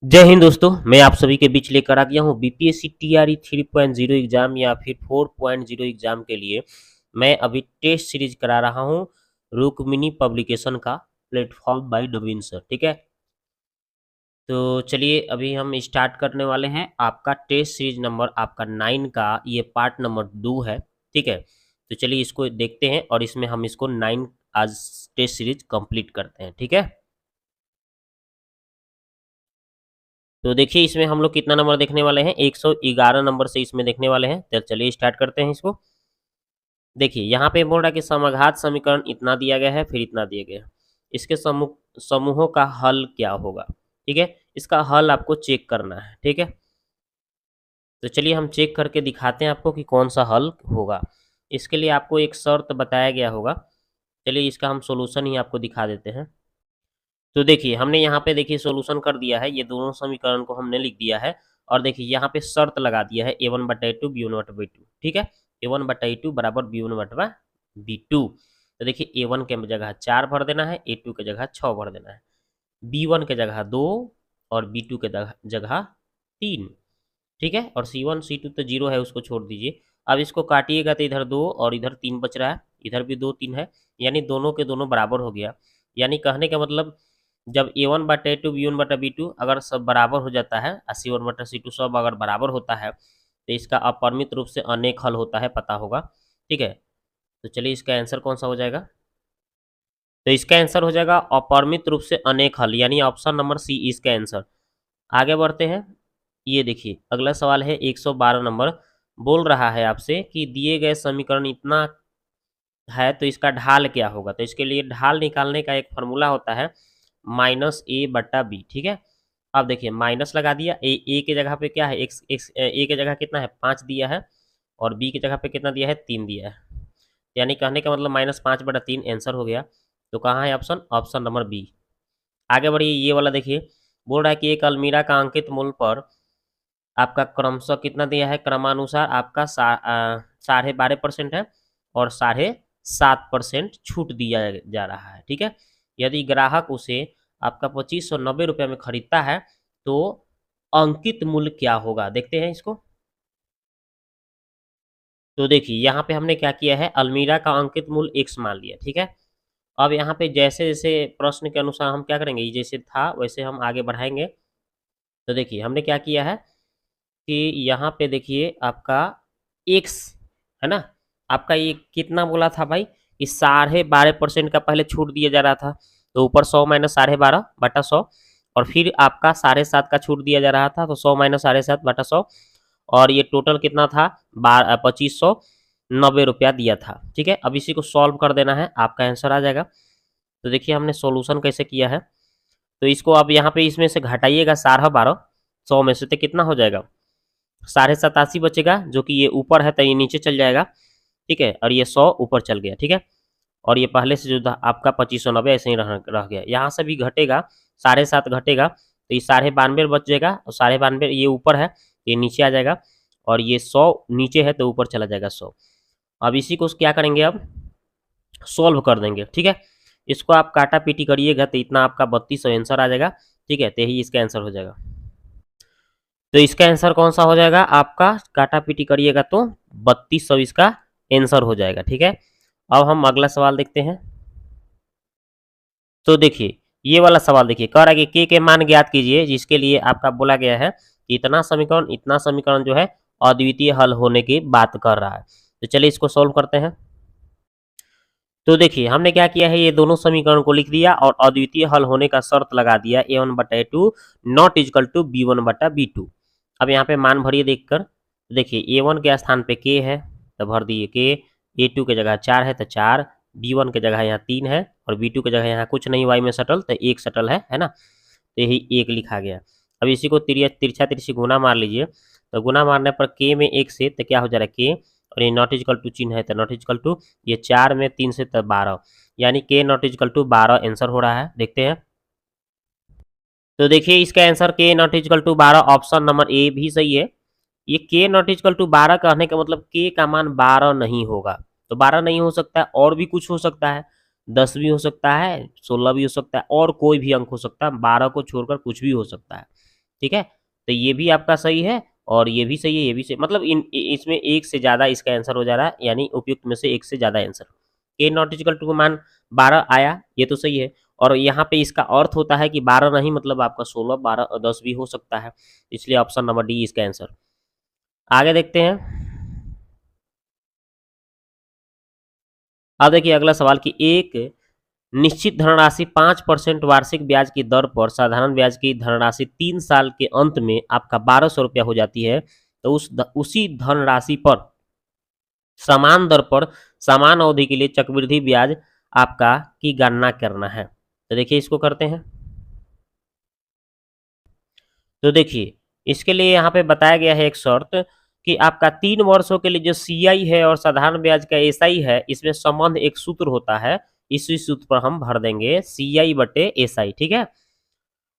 जय हिंद दोस्तों, मैं आप सभी के बीच लेकर आ गया हूँ बीपीएससी टीआरई 3.0 एग्जाम या फिर 4.0 एग्जाम के लिए मैं अभी टेस्ट सीरीज करा रहा हूँ रुक्मिनी पब्लिकेशन का प्लेटफॉर्म बाय नवीन सर। ठीक है, तो चलिए अभी हम स्टार्ट करने वाले हैं। आपका टेस्ट सीरीज नंबर आपका 9 का ये पार्ट नंबर 2 है। ठीक है, तो चलिए इसको देखते हैं और इसमें हम इसको 9 आज टेस्ट सीरीज कंप्लीट करते हैं। ठीक है, तो देखिए इसमें हम लोग कितना नंबर देखने वाले हैं, 111 नंबर से इसमें देखने वाले हैं। तो चलिए स्टार्ट करते हैं इसको। देखिए यहाँ पे बोल रहा है कि समघात समीकरण इतना दिया गया है, फिर इतना दिया गया है। इसके समूहों का हल क्या होगा। ठीक है, इसका हल आपको चेक करना है। ठीक है, तो चलिए हम चेक करके दिखाते हैं आपको कि कौन सा हल होगा। इसके लिए आपको एक शर्त बताया गया होगा। चलिए इसका हम सोल्यूशन ही आपको दिखा देते हैं। तो देखिए हमने यहाँ पे देखिए सॉल्यूशन कर दिया है, ये दोनों समीकरण को हमने लिख दिया है। और देखिए यहाँ पे शर्त लगा दिया है a1/2 b1/2। ठीक है, a1/2 बराबर b1/b2। तो देखिए a1 के जगह 4 भर देना है, a2 के जगह 6 भर देना है, b1 के जगह 2 और b2 के जगह 3। ठीक है, और c1 c2 तो जीरो है, उसको छोड़ दीजिए। अब इसको काटिएगा तो इधर 2 और इधर 3 बच रहा है, इधर भी 2 3 है, यानी दोनों के दोनों बराबर हो गया। यानी कहने का मतलब जब a1/2 b1/b2 अगर सब बराबर हो जाता है और c1/c2 सब अगर बराबर होता है तो इसका अपरिमित रूप से अनेक हल होता है, पता होगा। ठीक है, तो चलिए इसका आंसर कौन सा हो जाएगा। तो इसका आंसर हो जाएगा अपरिमित रूप से अनेक हल, यानी ऑप्शन नंबर सी इसका आंसर। आगे बढ़ते हैं। ये देखिए अगला सवाल है 112 नंबर। बोल रहा है आपसे कि दिए गए समीकरण इतना है तो इसका ढाल क्या होगा। तो इसके लिए ढाल निकालने का एक फॉर्मूला होता है -a/b। ठीक है, अब देखिए माइनस लगा दिया। ए के जगह पे क्या है, एक्स एक्स ए के जगह कितना है 5 दिया है, और बी की जगह पे कितना दिया है 3 दिया है। यानी कहने का मतलब -5/3 आंसर हो गया। तो कहाँ है ऑप्शन, ऑप्शन नंबर बी। आगे बढ़िए, ये वाला देखिए बोल रहा है कि एक अलमीरा का अंकित मूल्य पर आपका क्रमशः कितना दिया है, क्रमानुसार आपका 12.5% है और 7.5% छूट दिया जा रहा है। ठीक है, यदि ग्राहक उसे आपका 2590 रुपये में खरीदता है तो अंकित मूल्य क्या होगा, देखते हैं इसको। तो देखिए यहाँ पे हमने क्या किया है, अलमीरा का अंकित मूल्य x मान लिया। ठीक है, अब यहाँ पे जैसे जैसे प्रश्न के अनुसार हम क्या करेंगे, जैसे था वैसे हम आगे बढ़ाएंगे। तो देखिए हमने क्या किया है कि यहाँ पे देखिए आपका x है ना, आपका ये कितना बोला था भाई कि 12.5% का पहले छूट दिया जा रहा था। तो ऊपर 100 माइनस 12.5/100, और फिर आपका 7.5 का छूट दिया जा रहा था, तो 100 माइनस 7.5/100, और ये टोटल कितना था 2590 रुपया दिया था। ठीक है, अब इसी को सॉल्व कर देना है, आपका आंसर आ जाएगा। तो देखिए हमने सॉल्यूशन कैसे किया है। तो इसको अब यहाँ पे इसमें से घटाइएगा 12 100 में से, तो कितना हो जाएगा 87.5 बचेगा, जो कि ये ऊपर है तो ये नीचे चल जाएगा। ठीक है, और ये 100 ऊपर चल गया। ठीक है, और ये पहले से जो आपका 2590 ऐसे ही रह गया, यहाँ से भी घटेगा 7.5 घटेगा, तो ये 92.5 बच जाएगा, और 92.5 ये ऊपर है ये नीचे आ जाएगा, और ये 100 नीचे है तो ऊपर चला जाएगा 100। अब इसी को क्या करेंगे, अब सोल्व कर देंगे। ठीक है, इसको आप काटा पीटी करिएगा तो इतना आपका 3200 आंसर आ जाएगा। ठीक है, तो यही इसका आंसर हो जाएगा। तो इसका आंसर कौन सा हो जाएगा, आपका काटा पीटी करिएगा तो 3200 इसका आंसर हो जाएगा। ठीक है, अब हम अगला सवाल देखते हैं। तो देखिए ये वाला सवाल देखिए, कह रहा है कि के मान ज्ञात कीजिए, जिसके लिए आपका बोला गया है इतना समीकरण जो है अद्वितीय हल होने की बात कर रहा है। तो चलिए इसको सोल्व करते हैं। तो देखिए हमने क्या किया है, ये दोनों समीकरण को लिख दिया और अद्वितीय हल होने का शर्त लगा दिया a1/2 not equal to b1/b2। अब यहाँ पे मान भरिए देखकर। देखिए a1 के स्थान पे k है तो भर दिए k, a2 के जगह 4 है तो 4, b1 के जगह यहाँ 3 है और b2 के जगह यहाँ कुछ नहीं y में सटल तो 1 सटल है ना, तो यही 1 लिखा गया। अब इसी को तिरछा तिरछी गुना मार लीजिए, तो गुना मारने पर k में 1 से तो क्या हो जा रहा है k, और ये नॉट इजकल टू चिन्ह है तो नॉट इजकल टू, ये 4 में 3 से तो 12, यानी k not equal to 12 answer हो रहा है। देखते हैं। तो देखिए इसका answer k not equal to 12, option number A भी सही है। ये k नॉट इजकल टू 12 कहने का मतलब k का मान 12 नहीं होगा, तो 12 नहीं हो सकता है, और भी कुछ हो सकता है, 10 भी हो सकता है, 16 भी हो सकता है, और कोई भी अंक हो सकता है, 12 को छोड़कर कुछ भी हो सकता है। ठीक है। तो ये भी आपका सही है और ये भी सही है, ये भी सही, मतलब इसमें एक से ज़्यादा इसका आंसर हो जा रहा है, यानी उपयुक्त में से एक से ज़्यादा आंसर। के नॉट इक्वल टू का मान 12 आया, ये तो सही है। और यहाँ पे इसका अर्थ होता है कि 12 नहीं, मतलब आपका 16, 12 और 10 भी हो सकता है, इसलिए ऑप्शन नंबर डी इसका आंसर। आगे देखते हैं। अब देखिए अगला सवाल कि एक निश्चित धनराशि 5% वार्षिक ब्याज की दर पर साधारण ब्याज की धनराशि 3 साल के अंत में आपका 1200 रुपया हो जाती है, तो उसी धनराशि पर समान दर पर समान अवधि के लिए चक्रवृद्धि ब्याज आपका की गणना करना है। तो देखिए इसको करते हैं। तो देखिए इसके लिए यहाँ पे बताया गया है एक शर्त कि आपका 3 वर्षों के लिए जो CI है और साधारण ब्याज का SI है, इसमें संबंध एक सूत्र होता है, इसी सूत्र पर हम भर देंगे CI बटे SI, ठीक है।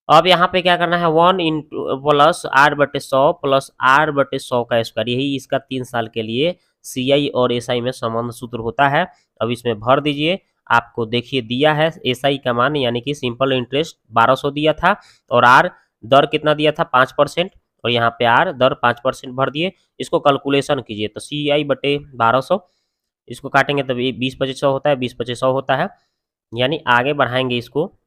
अब यहाँ पे क्या करना है, 1 इंटू प्लस 8/100 प्लस 8/100 का स्क्वायर, यही इसका 3 साल के लिए CI और SI में संबंध सूत्र होता है। अब इसमें भर दीजिए। आपको देखिए दिया है SI का मान, यानी कि सिंपल इंटरेस्ट 1200 दिया था, और R दर कितना दिया था 5%, और यहाँ पे R दर 5% भर दिए। इसको कैलकुलेशन कीजिए तो CI बटे 1200, इसको काटेंगे तब 20/2500 होता है, 20/2500 होता है, यानी आगे बढ़ाएंगे इसको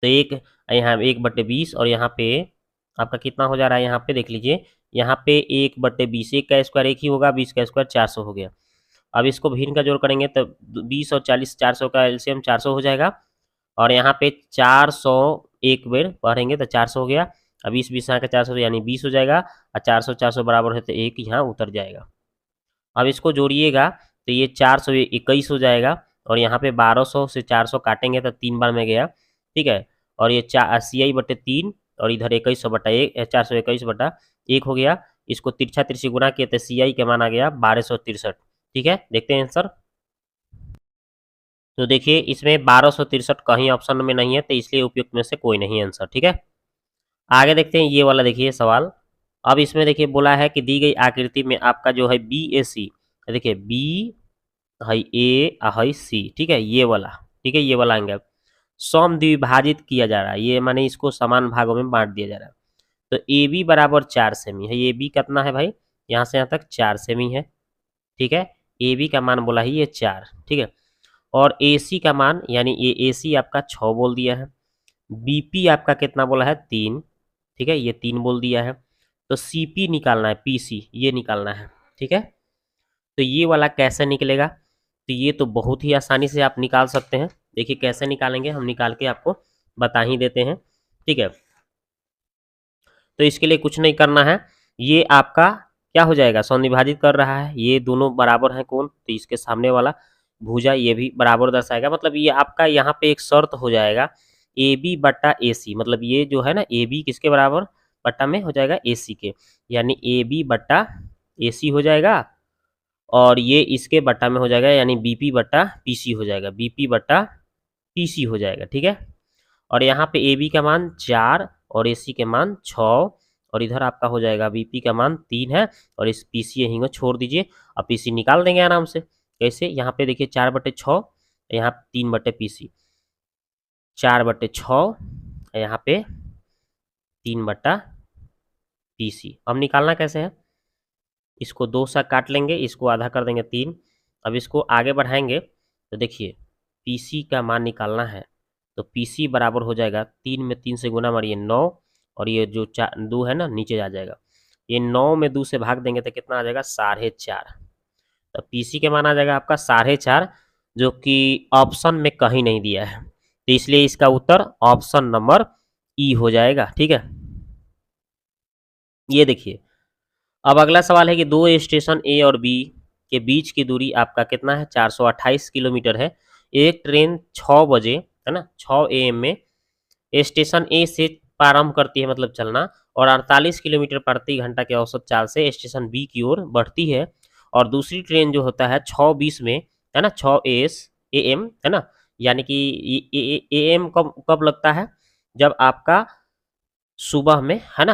तो एक यहाँ 1/20, और यहाँ पे आपका कितना हो जा रहा है, यहाँ पे देख लीजिए, यहाँ पे 1/20, एक का स्क्वायर एक ही होगा, 20 का स्क्वायर 400 हो गया। अब इसको भिन्न का जोड़ करेंगे तो 20 और 40, 400 का एलसीएम 400 हो जाएगा, और यहाँ पे 400 एक बेर पढ़ेंगे तो 400 हो गया। अब 20 यहाँ का 400 यानी 20 हो जाएगा, और 400 400 बराबर है तो एक यहाँ उतर जाएगा। अब इसको जोड़िएगा तो ये 421 हो जाएगा, और यहाँ पे 1200 से 400 काटेंगे तो 3 बार में गया, ठीक है। और ये CI बटे 3, और इधर 2100 बटा 1, 421 बटा 1 हो गया। इसको तिरछा तिरछी गुना किए तो CI का मान आ गया 1263, ठीक है। देखते हैं आंसर। तो देखिए इसमें 1263 कहीं ऑप्शन में नहीं है, तो इसलिए उपयुक्त में से कोई नहीं आंसर, ठीक है। आगे देखते हैं ये वाला, देखिए सवाल। अब इसमें देखिए बोला है कि दी गई आकृति में आपका जो है BAC, देखिए B है A है C, ठीक है, ये वाला, ठीक है, ये वाला एंगल सम द्विभाजित किया जा रहा है, ये माने इसको समान भागों में बांट दिया जा रहा है। तो AB बराबर 4 सेमी है, ये B कितना है भाई, यहाँ से यहाँ तक 4 सेमी है, ठीक है। AB का मान बोला है ये 4, ठीक है। और AC का मान, यानी ये AC आपका 6 बोल दिया है, BP आपका कितना बोला है 3, ठीक है, ये 3 बोल दिया है। तो CP निकालना है, PC ये निकालना है, ठीक है। तो ये वाला कैसे निकलेगा, तो ये तो बहुत ही आसानी से आप निकाल सकते हैं। देखिए कैसे निकालेंगे, हम निकाल के आपको बता ही देते हैं, ठीक है। तो इसके लिए कुछ नहीं करना है, ये आपका क्या हो जाएगा, समद्विभाजित कर रहा है, ये दोनों बराबर हैं कोण, तो इसके सामने वाला भुजा ये भी बराबर दर्शाएगा, मतलब ये आपका यहाँ पे एक शर्त हो जाएगा AB बटा AC, मतलब ये जो है ना AB किसके बराबर बटा में हो जाएगा AC के, यानी AB बटा AC हो जाएगा, और ये इसके बटा में हो जाएगा, यानी BP बटा PC हो जाएगा, BP बटा PC हो जाएगा, ठीक है। और यहाँ पे AB का मान 4 और AC के मान 6, और इधर आपका हो जाएगा BP का मान 3 है, और इस PC यहीं को छोड़ दीजिए। अब PC निकाल देंगे आराम से, कैसे, यहाँ पे देखिए 4/6, यहाँ 3/PC, 4/6, यहाँ पे 3/PC। अब निकालना कैसे है, इसको 2 सा काट लेंगे, इसको आधा कर देंगे 3। अब इसको आगे बढ़ाएंगे तो देखिए PC का मान निकालना है, तो PC बराबर हो जाएगा 3 में 3 से गुना मारिए 9, और ये जो 2 है ना नीचे आ जाएगा, ये 9 में 2 से भाग देंगे तो कितना आ जाएगा 4.5। तो PC के मान आ जाएगा आपका 4.5, जो कि ऑप्शन में कहीं नहीं दिया है, तो इसलिए इसका उत्तर ऑप्शन नंबर E हो जाएगा, ठीक है। ये देखिए अब अगला सवाल है कि दो स्टेशन A और B के बीच की दूरी आपका कितना है, 428 किलोमीटर है। एक ट्रेन 6 बजे है ना, 6 AM में स्टेशन A से प्रारंभ करती है, मतलब चलना, और 48 किलोमीटर प्रति घंटा के औसत चाल से स्टेशन B की ओर बढ़ती है। और दूसरी ट्रेन जो होता है 6:20 में, है ना, 6 AM है ना, यानी कि AM कब कब लगता है, जब आपका सुबह में, है ना,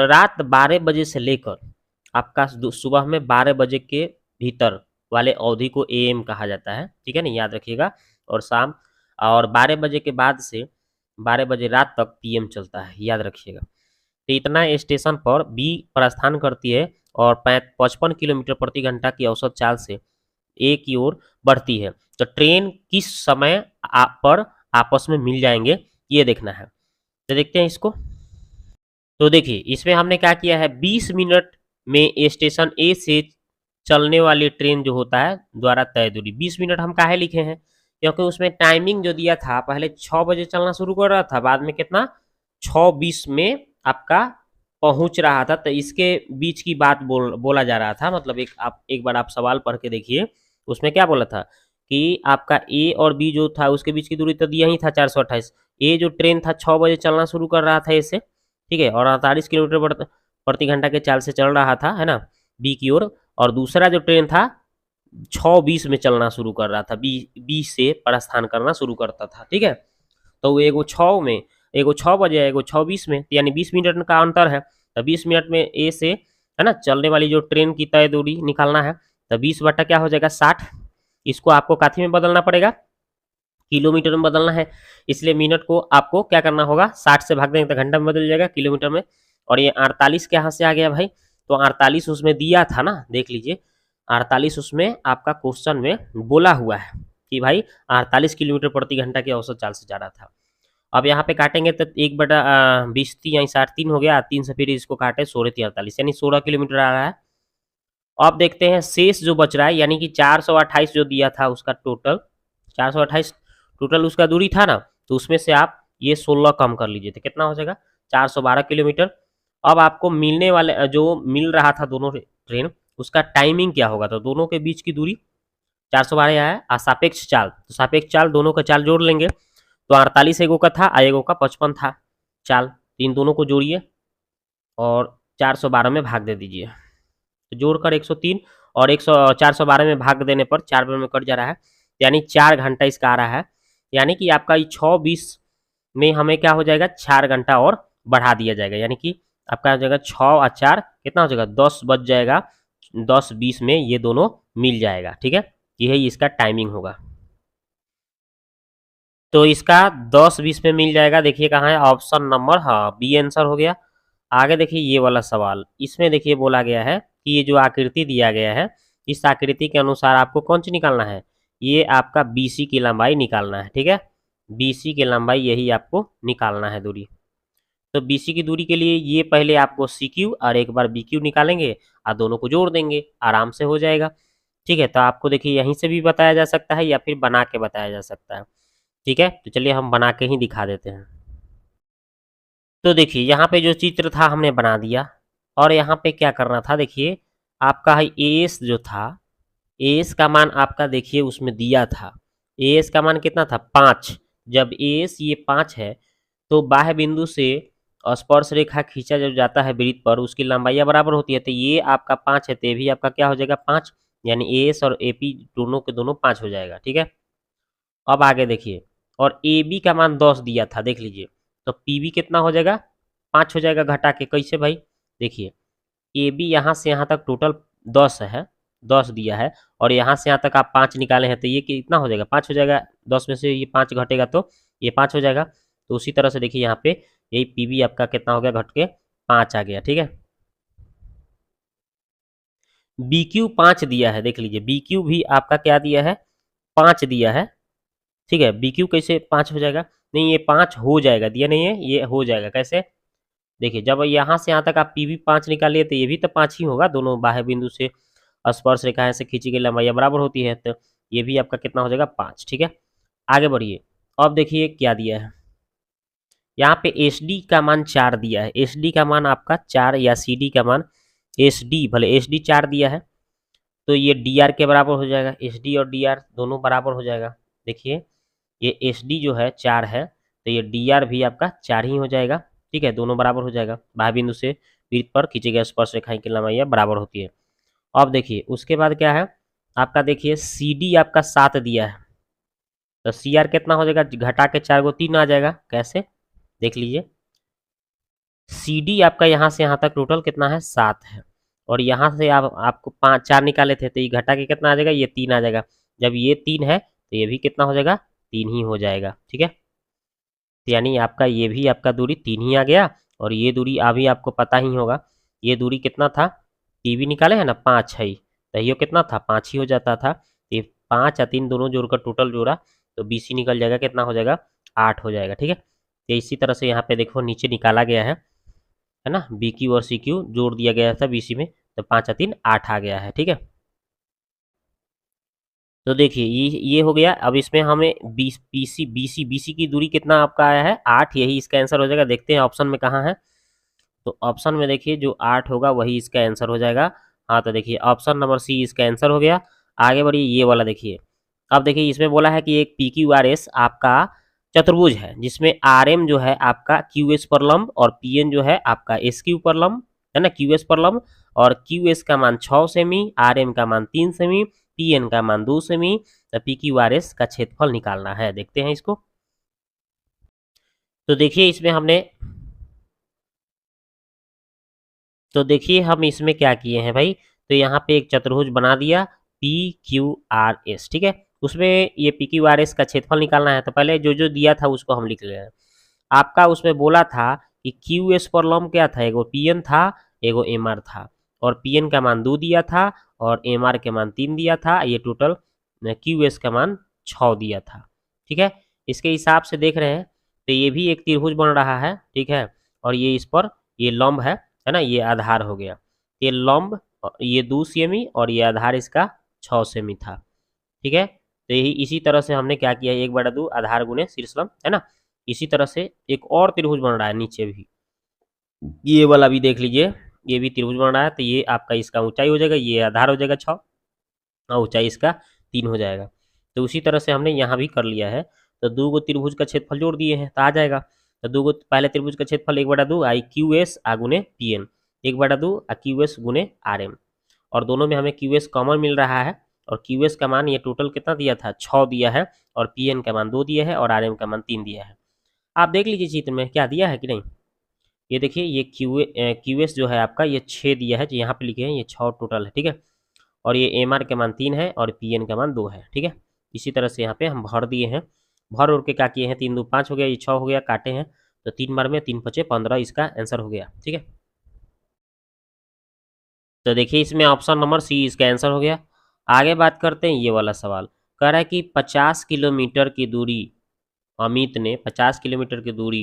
रात 12 बजे से लेकर आपका सुबह में 12 बजे के भीतर वाले अवधि को AM कहा जाता है, ठीक है ना, याद रखिएगा। और शाम, और 12 बजे के बाद से 12 बजे रात तक PM चलता है, याद रखिएगा। तो इतना स्टेशन पर बी प्रस्थान करती है और 55 किलोमीटर प्रति घंटा की औसत चाल से ए की ओर बढ़ती है। तो ट्रेन किस समय पर आपस में मिल जाएंगे, ये देखना है। तो देखते हैं इसको। तो देखिए इसमें हमने क्या किया है, 20 मिनट में स्टेशन ए से चलने वाली ट्रेन जो होता है द्वारा तय दूरी। 20 मिनट हम काहे लिखे हैं, क्योंकि उसमें टाइमिंग जो दिया था पहले 6 बजे चलना शुरू कर रहा था, बाद में कितना 6:20 में आपका पहुंच रहा था। तो इसके बीच की बात बोला जा रहा था। मतलब एक बार आप सवाल पढ़ के देखिए, उसमें क्या बोला था कि आपका ए और बी जो था उसके बीच की दूरी तो दिया ही था 428। ए जो ट्रेन था 6 बजे चलना शुरू कर रहा था ऐसे, ठीक है, और 48 किलोमीटर प्रति घंटा के चाल से चल रहा था, है ना, बी की ओर। और दूसरा जो ट्रेन था 6:20 में चलना शुरू कर रहा था, बी से प्रस्थान करना शुरू करता था, ठीक है। तो वो एगो 6 में, एगो 6 बजे, एगो 6:20 में, यानी 20 मिनट का अंतर है। तो 20 मिनट में ए से, है ना, चलने वाली जो ट्रेन की तय दूरी निकालना है। तो 20 बटा क्या हो जाएगा 60। इसको आपको काथी में बदलना पड़ेगा, किलोमीटर में बदलना है। इसलिए मिनट को आपको क्या करना होगा, 60 से भाग देंगे तो घंटा में बदल जाएगा, किलोमीटर में। और ये 48 कहाँ से आ गया भाई, तो 48 उसमें दिया था ना, देख लीजिए 48 उसमें आपका क्वेश्चन में बोला हुआ है कि भाई 48 किलोमीटर प्रति घंटा की औसत चाल से जा रहा था। अब यहाँ पे काटेंगे तो 1/20 यानी 3 हो गया, 3 से फिर इसको काटे 16×3=48 यानी 16 किलोमीटर आ रहा है। अब देखते हैं शेष जो बच रहा है, यानी कि 428 जो दिया था उसका टोटल, 428 टोटल उसका दूरी था ना, तो उसमें से आप ये 16 कम कर लीजिए तो कितना हो जाएगा 412 किलोमीटर। अब आपको मिलने वाले जो मिल रहा था दोनों ट्रेन, उसका टाइमिंग क्या होगा, तो दोनों के बीच की दूरी 412 है और सापेक्ष चाल, तो सापेक्ष चाल दोनों का चाल जोड़ लेंगे। तो 48 एगो का था और एगो का 55 था चाल, इन दोनों को जोड़िए और 412 में भाग दे दीजिए। तो जोड़कर 103 और 412 में भाग देने पर 4 में कट जा रहा है, यानी 4 घंटा इसका आ रहा है। यानी कि आपका 6:20 में हमें क्या हो जाएगा 4 घंटा और बढ़ा दिया जाएगा, यानी कि आपका हो जाएगा 6 और 4 कितना हो जाएगा 10 बज जाएगा, 10:20 में ये दोनों मिल जाएगा, ठीक है। यही इसका टाइमिंग होगा। तो इसका 10:20 में मिल जाएगा। देखिए कहाँ है ऑप्शन नंबर, हाँ बी आंसर हो गया। आगे देखिए ये वाला सवाल, इसमें देखिए बोला गया है कि ये जो आकृति दिया गया है, इस आकृति के अनुसार आपको कौन सी निकालना है, ये आपका बीसी की लंबाई निकालना है, ठीक है। बीसी की लंबाई यही आपको निकालना है दूरी। तो बीसी की दूरी के लिए ये पहले आपको सी क्यू और एक बार बी क्यू निकालेंगे और दोनों को जोड़ देंगे, आराम से हो जाएगा, ठीक है। तो आपको देखिए यहीं से भी बताया जा सकता है या फिर बना के बताया जा सकता है, ठीक है। तो चलिए हम बना के ही दिखा देते हैं। तो देखिए यहाँ पे जो चित्र था हमने बना दिया, और यहाँ पे क्या करना था, देखिए आपका एस जो था, एस का मान आपका देखिए उसमें दिया था, एस का मान कितना था 5। जब एस ये 5 है तो बाह्य बिंदु से स्पर्श रेखा खींचा जब जाता है वृत्त पर, उसकी लंबाइयाँ बराबर होती है। तो ये आपका 5 है तो ये भी आपका क्या हो जाएगा 5, यानी एस और एपी दोनों के दोनों 5 हो जाएगा, ठीक है। अब आगे देखिए, और ए बी का मान 10 दिया था, देख लीजिए, तो पी बी कितना हो जाएगा 5 हो जाएगा, घटा के कैसे भाई, देखिए ए बी यहाँ से यहाँ तक टोटल 10 है, 10 दिया है, और यहाँ से यहाँ तक आप 5 निकाले हैं तो ये कितना हो जाएगा 5 हो जाएगा, 10 में से ये 5 घटेगा तो ये 5 हो जाएगा। तो उसी तरह से देखिए यहाँ पे यही पी बी आपका कितना हो गया, घट के 5 आ गया, ठीक है। बी क्यू 5 दिया है, देख लीजिए बी क्यू भी आपका क्या दिया है 5 दिया है, ठीक है। बी क्यू कैसे 5 हो जाएगा, नहीं ये 5 हो जाएगा, दिया नहीं है, ये हो जाएगा कैसे, देखिए जब यहाँ से यहाँ तक आप पी भी 5 निकालिए तो ये भी तो 5 ही होगा, दोनों बाह्य बिंदु से स्पर्श रेखाएं से खींची गई लंबाई बराबर होती है, तो ये भी आपका कितना हो जाएगा 5, ठीक है। आगे बढ़िए, अब देखिए क्या दिया है, यहाँ पे एस डी का मान 4 दिया है, एस डी का मान आपका 4 या सी डी का मान, एस डी भले एस डी 4 दिया है तो ये डी आर के बराबर हो जाएगा, एस डी और डी आर दोनों बराबर हो जाएगा। देखिए ये एस डी जो है 4 है तो ये डी आर भी आपका 4 ही हो जाएगा, ठीक है, दोनों बराबर हो जाएगा, बाह्य बिंदु से वृत्त पर खींचे गए स्पर्श रेखाएं की लंबाई बराबर होती है। अब देखिए उसके बाद क्या है आपका, देखिए सी डी आपका 7 दिया है, तो सी आर कितना हो जाएगा, घटा के 4 को 3 आ जाएगा, कैसे देख लीजिए, सी डी आपका यहाँ से यहाँ तक टोटल कितना है 7 है, और यहाँ से आपको 4 निकाले थे तो ये घटा के कितना आ जाएगा, ये 3 आ जाएगा। जब ये 3 है तो ये भी कितना हो जाएगा 3 ही हो जाएगा, ठीक है। यानी आपका ये भी आपका दूरी 3 ही आ गया, और ये दूरी अभी आपको पता ही होगा, ये दूरी कितना था, टीवी निकाले है ना 5 है, तो ये कितना था 5 ही हो जाता था। ये 5 या 3 दोनों जोड़कर टोटल जोड़ा तो BC निकल जाएगा, कितना हो जाएगा 8 हो जाएगा। ठीक है, तो इसी तरह से यहाँ पे देखो नीचे निकाला गया है ना, BQ और CQ जोड़ दिया गया था BC में, तो 5 या 3 8 आ गया है। ठीक है, तो देखिए ये हो गया। अब इसमें हमें BC की दूरी कितना आपका आया है 8, यही इसका आंसर हो जाएगा। देखते हैं ऑप्शन में कहाँ है, तो ऑप्शन में देखिए जो 8 होगा वही इसका आंसर हो जाएगा। हाँ, तो देखिए ऑप्शन नंबर सी इसका आंसर हो गया। आगे बढ़िए ये वाला देखिए, अब देखिए इसमें बोला है कि एक PQRS आपका चतुर्भुज है, जिसमें RM जो है आपका QS पर लंब और PN जो है आपका SQ पर लंब, है ना, QS पर लंब, और QS का मान 6 सेमी, RM का मान 3 सेमी, PN का मान 2 सेमी, तो PQRS का क्षेत्रफल निकालना है। देखते हैं इसको, तो देखिए इसमें हमने, तो देखिए हम इसमें क्या किए हैं भाई, तो यहाँ पे एक चतुर्भुज बना दिया PQRS। ठीक है, उसमें ये PQRS का क्षेत्रफल निकालना है, तो पहले जो जो दिया था उसको हम लिख ले रहे हैं। आपका उसमें बोला था कि QS पर लंब क्या था, एगो PN था, एगो MR था, और PN का मान 2 दिया था और MR के मान 3 दिया था, ये टोटल QS का मान 6 दिया था। ठीक है, इसके हिसाब से देख रहे हैं तो ये भी एक त्रिभुज बन रहा है। ठीक है, और ये इस पर ये लंब है ना, ये आधार हो गया, ये लंब, ये 2 सेमी और ये आधार इसका 6 सेमी था। ठीक है, तो यही इसी तरह से हमने क्या किया, 1/2 आधार गुने शीर्षलंब, है ना। इसी तरह से एक और त्रिभुज बन रहा है नीचे भी, ये वाला भी देख लीजिए, ये भी त्रिभुज बन रहा है, तो ये आपका इसका ऊंचाई हो जाएगा, ये आधार हो जाएगा 6 और ऊंचाई इसका 3 हो जाएगा। तो उसी तरह से हमने यहाँ भी कर लिया है, तो 2 गो त्रिभुज का क्षेत्रफल जोड़ दिए हैं तो आ जाएगा। तो 2 गो पहले त्रिभुज का क्षेत्रफल 1/2 आई QS आ गुने PN, 1/2 आ QS गुने RM, और दोनों में हमें QS कॉमन मिल रहा है, और QS का मान ये टोटल कितना दिया था 6 दिया है, और PN का मान 2 दिया है, और RM का मान 3 दिया है। आप देख लीजिए चित्र में क्या दिया है कि नहीं, ये देखिए ये QS जो है आपका ये 6 दिया है, जो यहाँ पे लिखे हैं ये 6 टोटल है। ठीक है, और ये MR के मान 3 है और PN का मान 2 है। ठीक है, इसी तरह से यहाँ पे हम भर दिए हैं, भर उड़ के क्या किए हैं, 3 2 5 हो गया, ये 6 हो गया, काटे हैं तो 3 बार में 3 5 15 इसका आंसर हो गया। ठीक है, तो देखिए इसमें ऑप्शन नंबर सी इसका आंसर हो गया। आगे बात करते हैं ये वाला सवाल, कह रहा है कि 50 किलोमीटर की दूरी, अमित ने 50 किलोमीटर की दूरी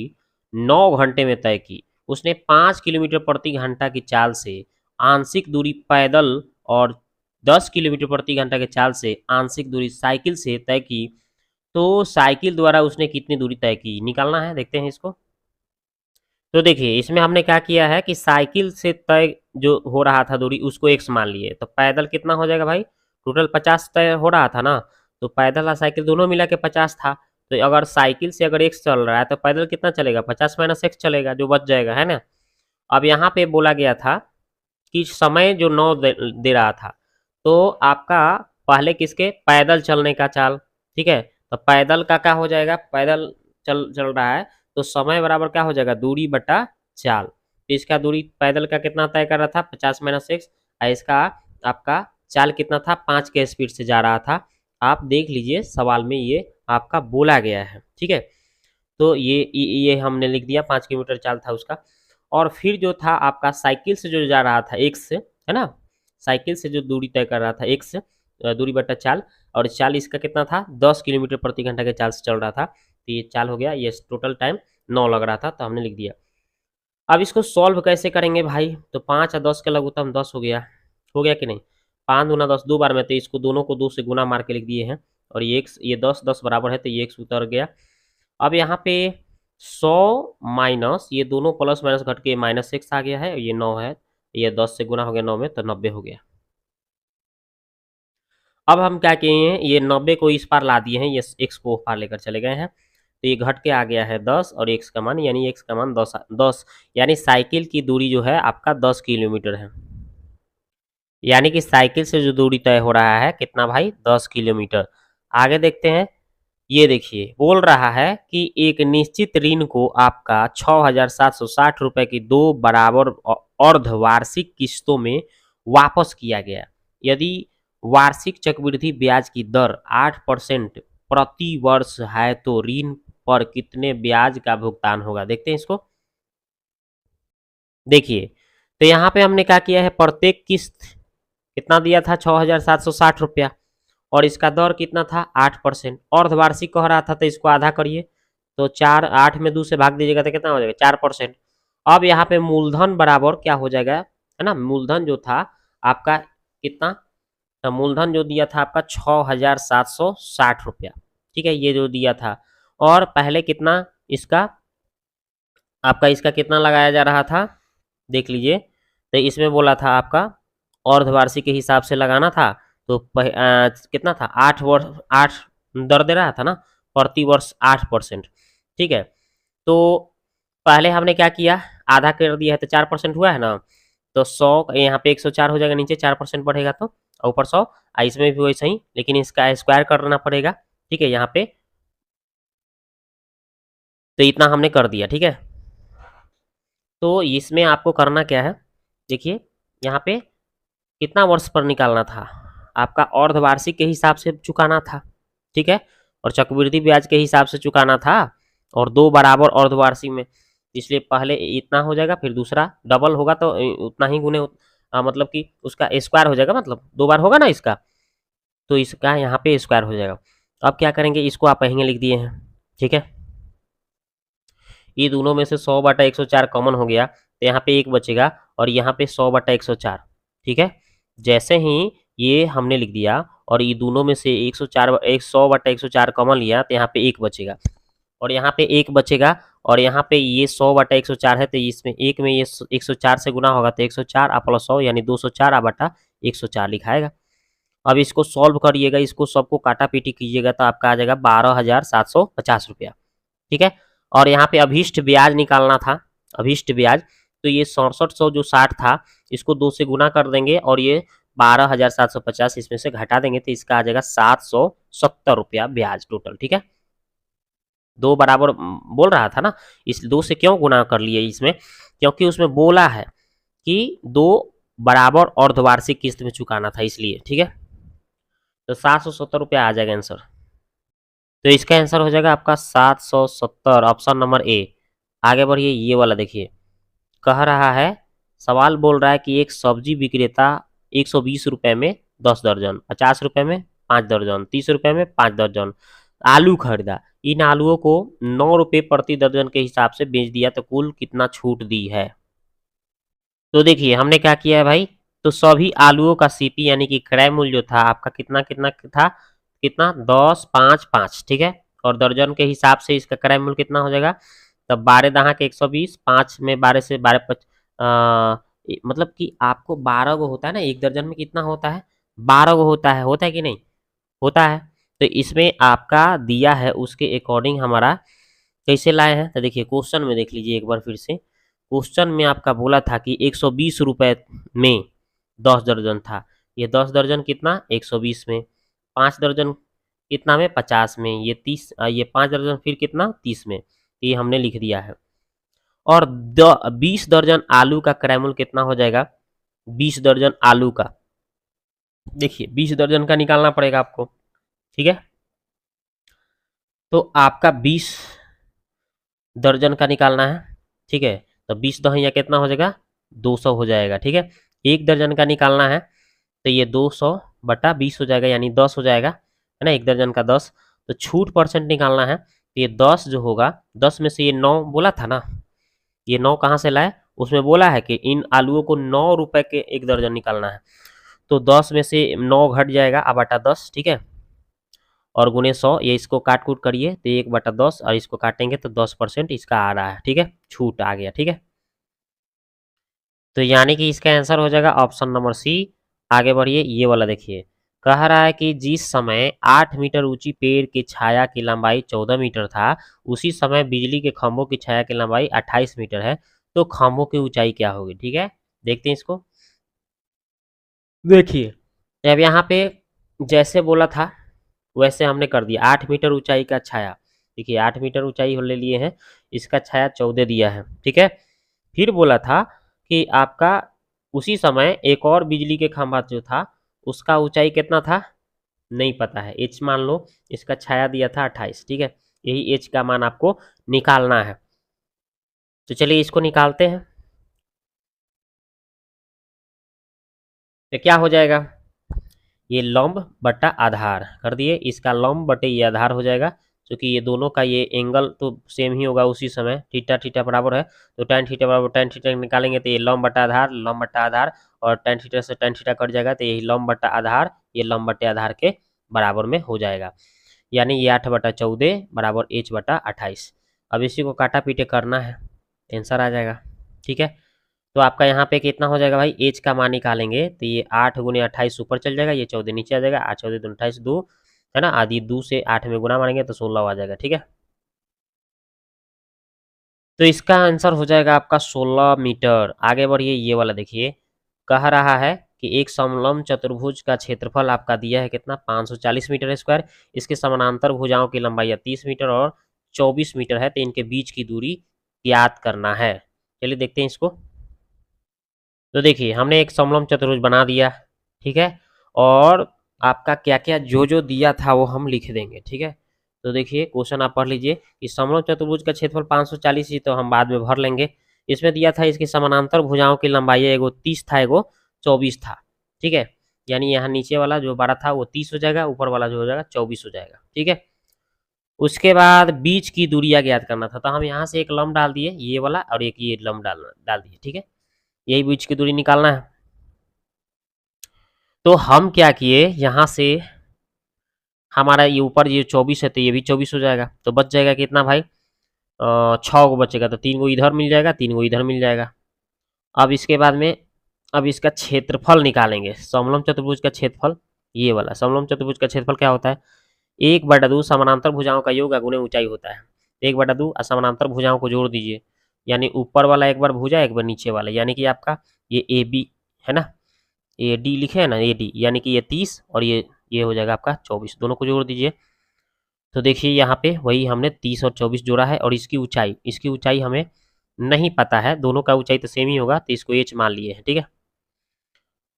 9 घंटे में तय की। उसने 5 किलोमीटर प्रति घंटा की चाल से आंशिक दूरी पैदल और 10 किलोमीटर प्रति घंटा की चाल से आंशिक दूरी साइकिल से तय की, तो साइकिल द्वारा उसने कितनी दूरी तय की, निकालना है। देखते हैं इसको, तो देखिए इसमें हमने क्या किया है कि साइकिल से तय जो हो रहा था दूरी उसको x मान लिए, तो पैदल कितना हो जाएगा भाई, टोटल 50 तय हो रहा था ना, तो पैदल और साइकिल दोनों मिला के 50 था, तो अगर साइकिल से अगर x चल रहा है तो पैदल कितना चलेगा 50 माइनस x चलेगा, जो बच जाएगा, है ना। अब यहाँ पे बोला गया था कि समय जो 9 दे रहा था, तो आपका पहले किसके पैदल चलने का चाल। ठीक है, तो पैदल का क्या हो जाएगा, पैदल चल चल रहा है तो समय बराबर क्या हो जाएगा दूरी बटा चाल, तो इसका दूरी पैदल का कितना तय कर रहा था 50 माइनस एक्स, और इसका आपका चाल कितना था 5 के स्पीड से जा रहा था। आप देख लीजिए सवाल में ये आपका बोला गया है। ठीक है, तो ये हमने लिख दिया 5 किलोमीटर चाल था उसका। और फिर जो था आपका साइकिल से जो जा रहा था एक्स से, है ना, साइकिल से जो दूरी तय कर रहा था एक्स दूरी बटा चाल, और चाल इसका कितना था 10 किलोमीटर प्रति घंटा के चाल से चल रहा था, तो ये चाल हो गया, ये टोटल टाइम 9 लग रहा था, तो हमने लिख दिया। अब इसको सॉल्व कैसे करेंगे भाई, तो 5 और 10 का लघुत्तम 10 हो गया कि नहीं, 5 दूना 10 2 बार में, तो इसको दोनों को 2 से गुना मार के लिख दिए हैं, और ये x ये 10 10 बराबर है, तो ये x उतर गया। अब यहाँ पे 100 माइनस ये दोनों प्लस माइनस घट के माइनस एक्स आ गया है, ये 9 है, ये 10 से गुना हो गया 9 में, तो 90 हो गया। अब हम क्या किए हैं, ये 90 को इस पार ला दिए हैं, ये x को पार लेकर चले गए हैं, तो ये घट के आ गया है 10, और x का मान यानी x का मान 10 यानी साइकिल की दूरी जो है आपका 10 किलोमीटर है, यानी कि साइकिल से जो दूरी तय हो रहा है कितना भाई 10 किलोमीटर। आगे देखते हैं, ये देखिए बोल रहा है कि एक निश्चित ऋण को आपका 6,760 रुपए की 2 बराबर अर्धवार्षिक किस्तों में वापस किया गया, यदि वार्षिक चक्रवृद्धि ब्याज की दर 8% प्रति वर्ष है, तो ऋण पर कितने ब्याज का भुगतान होगा। देखते हैं इसको, देखिए, तो यहाँ पे हमने क्या किया है, प्रत्येक किस्त कितना दिया था, 6,760 रुपया, और इसका दर कितना था, 8%। अर्धवार्षिक कह रहा था तो इसको आधा करिए, तो 8 में 2 से भाग दीजिएगा तो कितना हो जाएगा, 4%। अब यहाँ पे मूलधन बराबर क्या हो जाएगा, है ना, मूलधन जो था आपका कितना, तो मूलधन जो दिया था आपका 6,760 रुपया, ठीक है, ये जो दिया था। और पहले कितना इसका आपका, इसका कितना लगाया जा रहा था, देख लीजिए, तो इसमें बोला था आपका अर्धवार्षिक के हिसाब से लगाना था, तो कितना था, 8 वर्ष, 8 दर दे रहा था ना, प्रति वर्ष 8%, ठीक है। तो पहले हमने क्या किया, आधा कर दिया है तो 4% हुआ है ना, तो 100 यहाँ पे 104 हो जाएगा, नीचे 4% बढ़ेगा तो, और ऊपर 100, इसमें भी वैसे ही, लेकिन इसका स्क्वायर करना पड़ेगा, ठीक है, यहाँ पे तो इतना हमने कर दिया, ठीक है। तो इसमें आपको करना क्या है, देखिए यहाँ पे कितना वर्ष पर निकालना था, आपका अर्धवार्षिक के हिसाब से चुकाना था, ठीक है, और चक्रवृद्धि ब्याज के हिसाब से चुकाना था, और 2 बराबर अर्धवार्षिक में, इसलिए पहले इतना हो जाएगा, फिर दूसरा डबल होगा तो उतना ही गुने मतलब कि उसका स्क्वायर हो जाएगा, मतलब 2 बार होगा ना इसका, तो इसका यहाँ पे स्क्वायर हो जाएगा। अब क्या करेंगे, इसको आप अहीं लिख दिए हैं, ठीक है, ये दोनों में से 100/104 कॉमन हो गया, तो यहाँ पे 1 बचेगा, और यहाँ पे 100/104, ठीक है। जैसे ही ये हमने लिख दिया, और ये दोनों में से 100/104 कॉमन लिया, तो यहाँ पे 1 बचेगा, और यहाँ पे 1 बचेगा, और यहाँ पे ये 100/104 है, तो इसमें एक में ये 104 से गुना होगा, तो 104 प्लस 100 यानी 204/104 लिखाएगा। अब इसको सॉल्व करिएगा, इसको सबको काटा पीटी कीजिएगा, तो आपका आ जाएगा 12,750 रुपया, ठीक है। और यहाँ पे अभीष्ट ब्याज निकालना था, अभीष्ट ब्याज, तो ये 6700 जो 60 था, इसको 2 से गुना कर देंगे, और ये 12,750 इसमें से घटा देंगे, तो इसका आ जाएगा 770 रुपया ब्याज टोटल, ठीक है। 2 बराबर बोल रहा था ना, इस 2 से क्यों गुना कर लिए इसमें, क्योंकि उसमें बोला है कि 2 बराबर अर्धवार्षिक किस्त में चुकाना था, इसलिए, ठीक है। तो 770 रुपया आ जाएगा आंसर, तो इसका आंसर हो जाएगा आपका 770, ऑप्शन नंबर ए। आगे बढ़िए, ये वाला देखिए, कह रहा है, सवाल बोल रहा है कि एक सब्जी विक्रेता 120 रुपए में 10 दर्जन, 50 रुपए में 5 दर्जन, 30 रुपए में 5 दर्जन आलू खरीदा, इन आलुओं को 9 रुपए प्रति दर्जन के हिसाब से बेच दिया, तो कुल कितना छूट दी है। तो देखिए हमने क्या किया है भाई, तो सभी आलुओं का सीपी यानी कि क्रय मूल्य जो था आपका कितना कितना था, कितना 10, 5, 5, ठीक है, और दर्जन के हिसाब से इसका क्रय मूल्य कितना हो जाएगा, तब 12 दहा के 120, 5 में 12 से 12 मतलब कि आपको 12 गो होता है ना, एक दर्जन में कितना होता है, 12 गो होता है कि नहीं, होता है। तो इसमें आपका दिया है उसके अकॉर्डिंग हमारा कैसे लाए हैं, तो देखिए क्वेश्चन में देख लीजिए एक बार फिर से, क्वेश्चन में आपका बोला था कि 120 रुपए में 10 दर्जन था, ये 10 दर्जन कितना 120 में, 5 दर्जन कितना में 50 में, ये 30, ये 5 दर्जन फिर कितना 30 में, ये हमने लिख दिया है। और 20 दर्जन आलू का क्रय मूल्य कितना हो जाएगा, 20 दर्जन आलू का, देखिए 20 दर्जन का निकालना पड़ेगा आपको, ठीक है। तो आपका 20 दर्जन का निकालना है, ठीक है, तो 20 दहिया कितना हो जाएगा 200 हो जाएगा, ठीक है। एक दर्जन का निकालना है, तो ये 200/20 हो जाएगा, यानी 10 हो जाएगा, है ना, एक दर्जन का 10। तो छूट परसेंट निकालना है, तो ये 10 जो होगा, 10 में से ये 9 बोला था ना, ये 9 कहाँ से लाए, उसमें बोला है कि इन आलुओं को 9 रुपए के एक दर्जन निकालना है, तो 10 में से 9 घट जाएगा बटा 10, ठीक है, और गुने 100, ये इसको काट कूट करिए, तो 1/10, और इसको काटेंगे तो 10% इसका आ रहा है, ठीक है, छूट आ गया, ठीक है। तो यानी कि इसका आंसर हो जाएगा ऑप्शन नंबर सी। आगे बढ़िए, ये वाला देखिए, कह रहा है कि जिस समय 8 मीटर ऊंची पेड़ की छाया की लंबाई 14 मीटर था, उसी समय बिजली के खंभों की छाया की लंबाई 28 मीटर है, तो खंभों की ऊंचाई क्या होगी, ठीक है, देखते हैं इसको। देखिए अब यहाँ पे जैसे बोला था वैसे हमने कर दिया, 8 मीटर ऊंचाई का छाया, देखिए 8 मीटर ऊंचाई ले लिए हैं, इसका छाया 14 दिया है, ठीक है। फिर बोला था कि आपका उसी समय एक और बिजली के खंभा जो था उसका ऊंचाई कितना था, नहीं पता है, एच मान लो, इसका छाया दिया था 28, ठीक है, यही एच का मान आपको निकालना है। तो चलिए इसको निकालते हैं। तो क्या हो जाएगा, ये लंब बटा आधार कर दिए, इसका लंब बटे ये आधार हो जाएगा, क्योंकि ये दोनों का ये एंगल तो सेम ही होगा उसी समय, थीटा थीटा बराबर है, तो tan थीटा बराबर tan थीटा निकालेंगे तो ये लंब बटा आधार, लंब बटा आधार, और tan थीटा से tan थीटा कट जाएगा तो यही लंब बटा आधार, ये लंब बटे आधार के बराबर में हो जाएगा, यानी ये 8/14 बराबर h/28। अब इसी को काटा पीटे करना है, आंसर आ जाएगा। ठीक है, तो आपका यहाँ पे कितना हो जाएगा भाई, एच का मान निकालेंगे तो ये 8 × 28 ऊपर चल जाएगा, ये 14 नीचे आ जाएगा, 8 × 14 = 28, 2 है ना, आदि 2 से 8 में गुना मारेंगे तो 16 आ जाएगा। ठीक है, तो इसका आंसर हो जाएगा आपका 16 मीटर। आगे बढ़िए, ये वाला देखिए, कह रहा है कि एक समलंब चतुर्भुज का क्षेत्रफल आपका दिया है कितना, 540 मीटर स्क्वायर, इसके समानांतर भुजाओं की लंबाई है 30 मीटर और 24 मीटर है, तो इनके बीच की दूरी ज्ञात करना है। चलिए देखते हैं इसको। तो देखिए हमने एक समलंब चतुर्भुज बना दिया, ठीक है, और आपका क्या क्या जो जो दिया था वो हम लिख देंगे। ठीक है, तो देखिए क्वेश्चन आप पढ़ लीजिए कि समलंब चतुर्भुज का क्षेत्रफल 540 ही, तो हम बाद में भर लेंगे। इसमें दिया था इसकी समानांतर भुजाओं की लंबाई है, एगो 30 था, एगो 24 था। ठीक है, यानी यहाँ नीचे वाला जो 12 था वो 30 हो जाएगा, ऊपर वाला जो हो जाएगा 24 हो जाएगा। ठीक है, उसके बाद बीच की दूरियां ज्ञात करना था, तो हम यहाँ से एक लंब डाल दिए ये वाला, और एक ये लंब डाल दिए। ठीक है, यही बीच की दूरी निकालना है। तो हम क्या किए, यहाँ से हमारा ये ऊपर ये 24 है, तो ये भी 24 हो जाएगा, तो बच जाएगा कितना भाई, 6 गो बचेगा, तो 3 गो इधर मिल जाएगा, 3 गो इधर मिल जाएगा। अब इसके बाद में अब इसका क्षेत्रफल निकालेंगे, समलंब चतुर्भुज का क्षेत्रफल, ये वाला समलंब चतुर्भुज का क्षेत्रफल क्या होता है, 1/2 समानांतर भुजाओं का योग गुणे ऊंचाई होता है। 1/2 समानांतर भुजाओं को जोड़ दीजिए, यानी ऊपर वाला एक बार भुजा, एक बार नीचे वाला, यानी कि आपका ये ए बी है ना, ए डी लिखे है ना, ए डी, यानी कि ये 30 और ये हो जाएगा आपका 24, दोनों को जोड़ दीजिए। तो देखिए यहाँ पे वही हमने 30 और 24 जोड़ा है, और इसकी ऊंचाई हमें नहीं पता है, दोनों का ऊंचाई तो सेम ही होगा, तो इसको एच मान लिए हैं। ठीक है,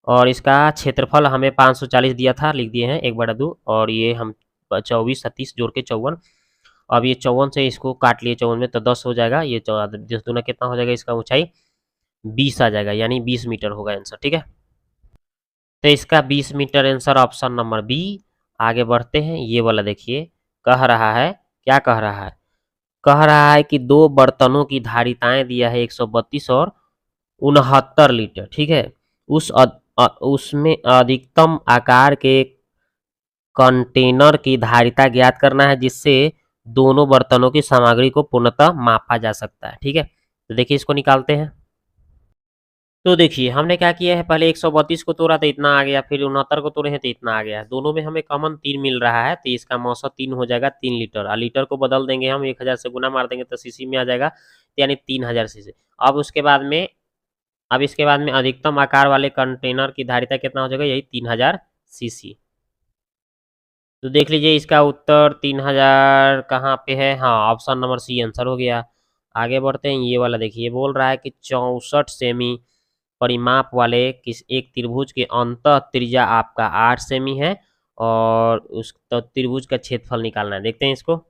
और इसका क्षेत्रफल हमें 540 दिया था, लिख दिए हैं 1/2, और ये हम 24 37 जोड़ के 54। अब ये 54 से इसको काट लिए 54 में, तो 10 हो जाएगा, ये 10 दूना कितना हो जाएगा, इसका ऊंचाई 20 आ जाएगा, यानी 20 मीटर होगा आंसर। ठीक है, तो इसका 20 metre answer option number B. आगे बढ़ते हैं, ये वाला देखिए, कह रहा है, क्या कह रहा है, कह रहा है कि दो बर्तनों की धारिताएं दिया है 132 और 69 लीटर। ठीक है, उसमें अधिकतम आकार के कंटेनर की धारिता ज्ञात करना है, जिससे दोनों बर्तनों की सामग्री को पूर्णतः मापा जा सकता है। ठीक है, तो देखिए इसको निकालते हैं। तो देखिए हमने क्या किया है, पहले 132 को तोड़ा तो इतना आ गया, फिर 69 को तोड़े हैं तो इतना आ गया, दोनों में हमें कॉमन 3 मिल रहा है, तो इसका मौसा 3 हो जाएगा, 3 लीटर, और लीटर को बदल देंगे हम, 1000 से गुना मार देंगे तो सीसी में आ जाएगा, यानी 3000 सीसी। अब उसके बाद में अब इसके बाद में अधिकतम आकार वाले कंटेनर की धारिता कितना हो जाएगा, यही 3000 सीसी। तो देख लीजिए इसका उत्तर 3000 कहाँ पे है, हाँ ऑप्शन नंबर सी आंसर हो गया। आगे बढ़ते हैं, ये वाला देखिए, बोल रहा है कि 64 सेमी परिमाप वाले किस एक त्रिभुज के अंतः त्रिज्या आपका 8 सेमी है, और उस तो त्रिभुज का क्षेत्रफल निकालना है। देखते हैं इसको।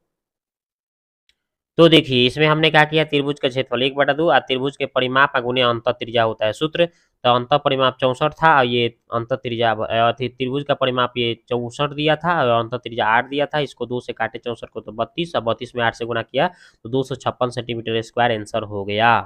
तो देखिए इसमें हमने क्या किया, त्रिभुज का क्षेत्रफल 1/2 और त्रिभुज के परिमाप का गुने अंतः त्रिज्या होता है सूत्र, तो अंतः परिमाप 64 था, और ये अंतः त्रिज्या त्रिभुज का परिमाप ये 64 दिया था, और अंतः त्रिज्या 8 दिया था, इसको 2 से काटे 64 को तो 32, और 32 में 8 से गुना किया तो 256 सेंटीमीटर स्क्वायर आंसर हो गया।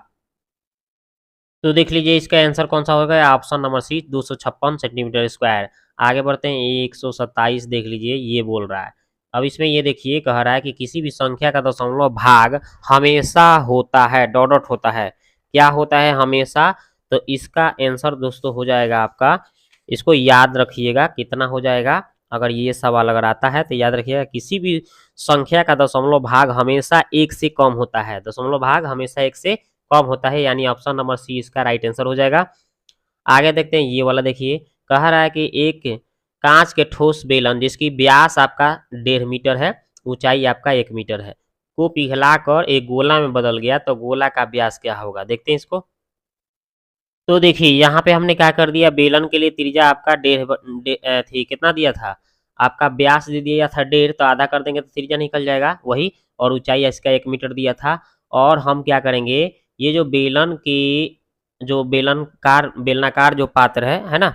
तो देख लीजिए इसका आंसर कौन सा होगा, option number C 256 centimetre square. आगे बढ़ते हैं, 127 देख लीजिए, ये बोल रहा है। अब इसमें ये देखिए, कह रहा है कि किसी भी संख्या का दशमलव भाग हमेशा होता है, डॉट डॉट होता है, क्या होता है, हमेशा। तो इसका आंसर दोस्तों हो जाएगा आपका, इसको याद रखिएगा कितना हो जाएगा, अगर ये सवाल अगर आता है तो याद रखिएगा, किसी भी संख्या का दशमलव भाग हमेशा 1 से कम होता है, दशमलव भाग हमेशा 1 से कम होता है, यानी ऑप्शन नंबर सी इसका राइट आंसर हो जाएगा। आगे देखते हैं, ये वाला देखिए, कह रहा है कि एक कांच के ठोस बेलन जिसकी व्यास आपका 1.5 मीटर है, ऊंचाई आपका 1 मीटर है, को पिघलाकर एक गोला में बदल गया, तो गोला का व्यास क्या होगा, देखते हैं इसको। तो देखिए यहाँ पे हमने क्या कर दिया, बेलन के लिए त्रिज्या आपका थी, कितना दिया था आपका, व्यास दे दिया था 1.5, तो आधा कर देंगे तो त्रिज्या निकल जाएगा वही, और ऊंचाई इसका 1 मीटर दिया था। और हम क्या करेंगे, ये जो बेलन की जो बेलनाकार जो पात्र है ना,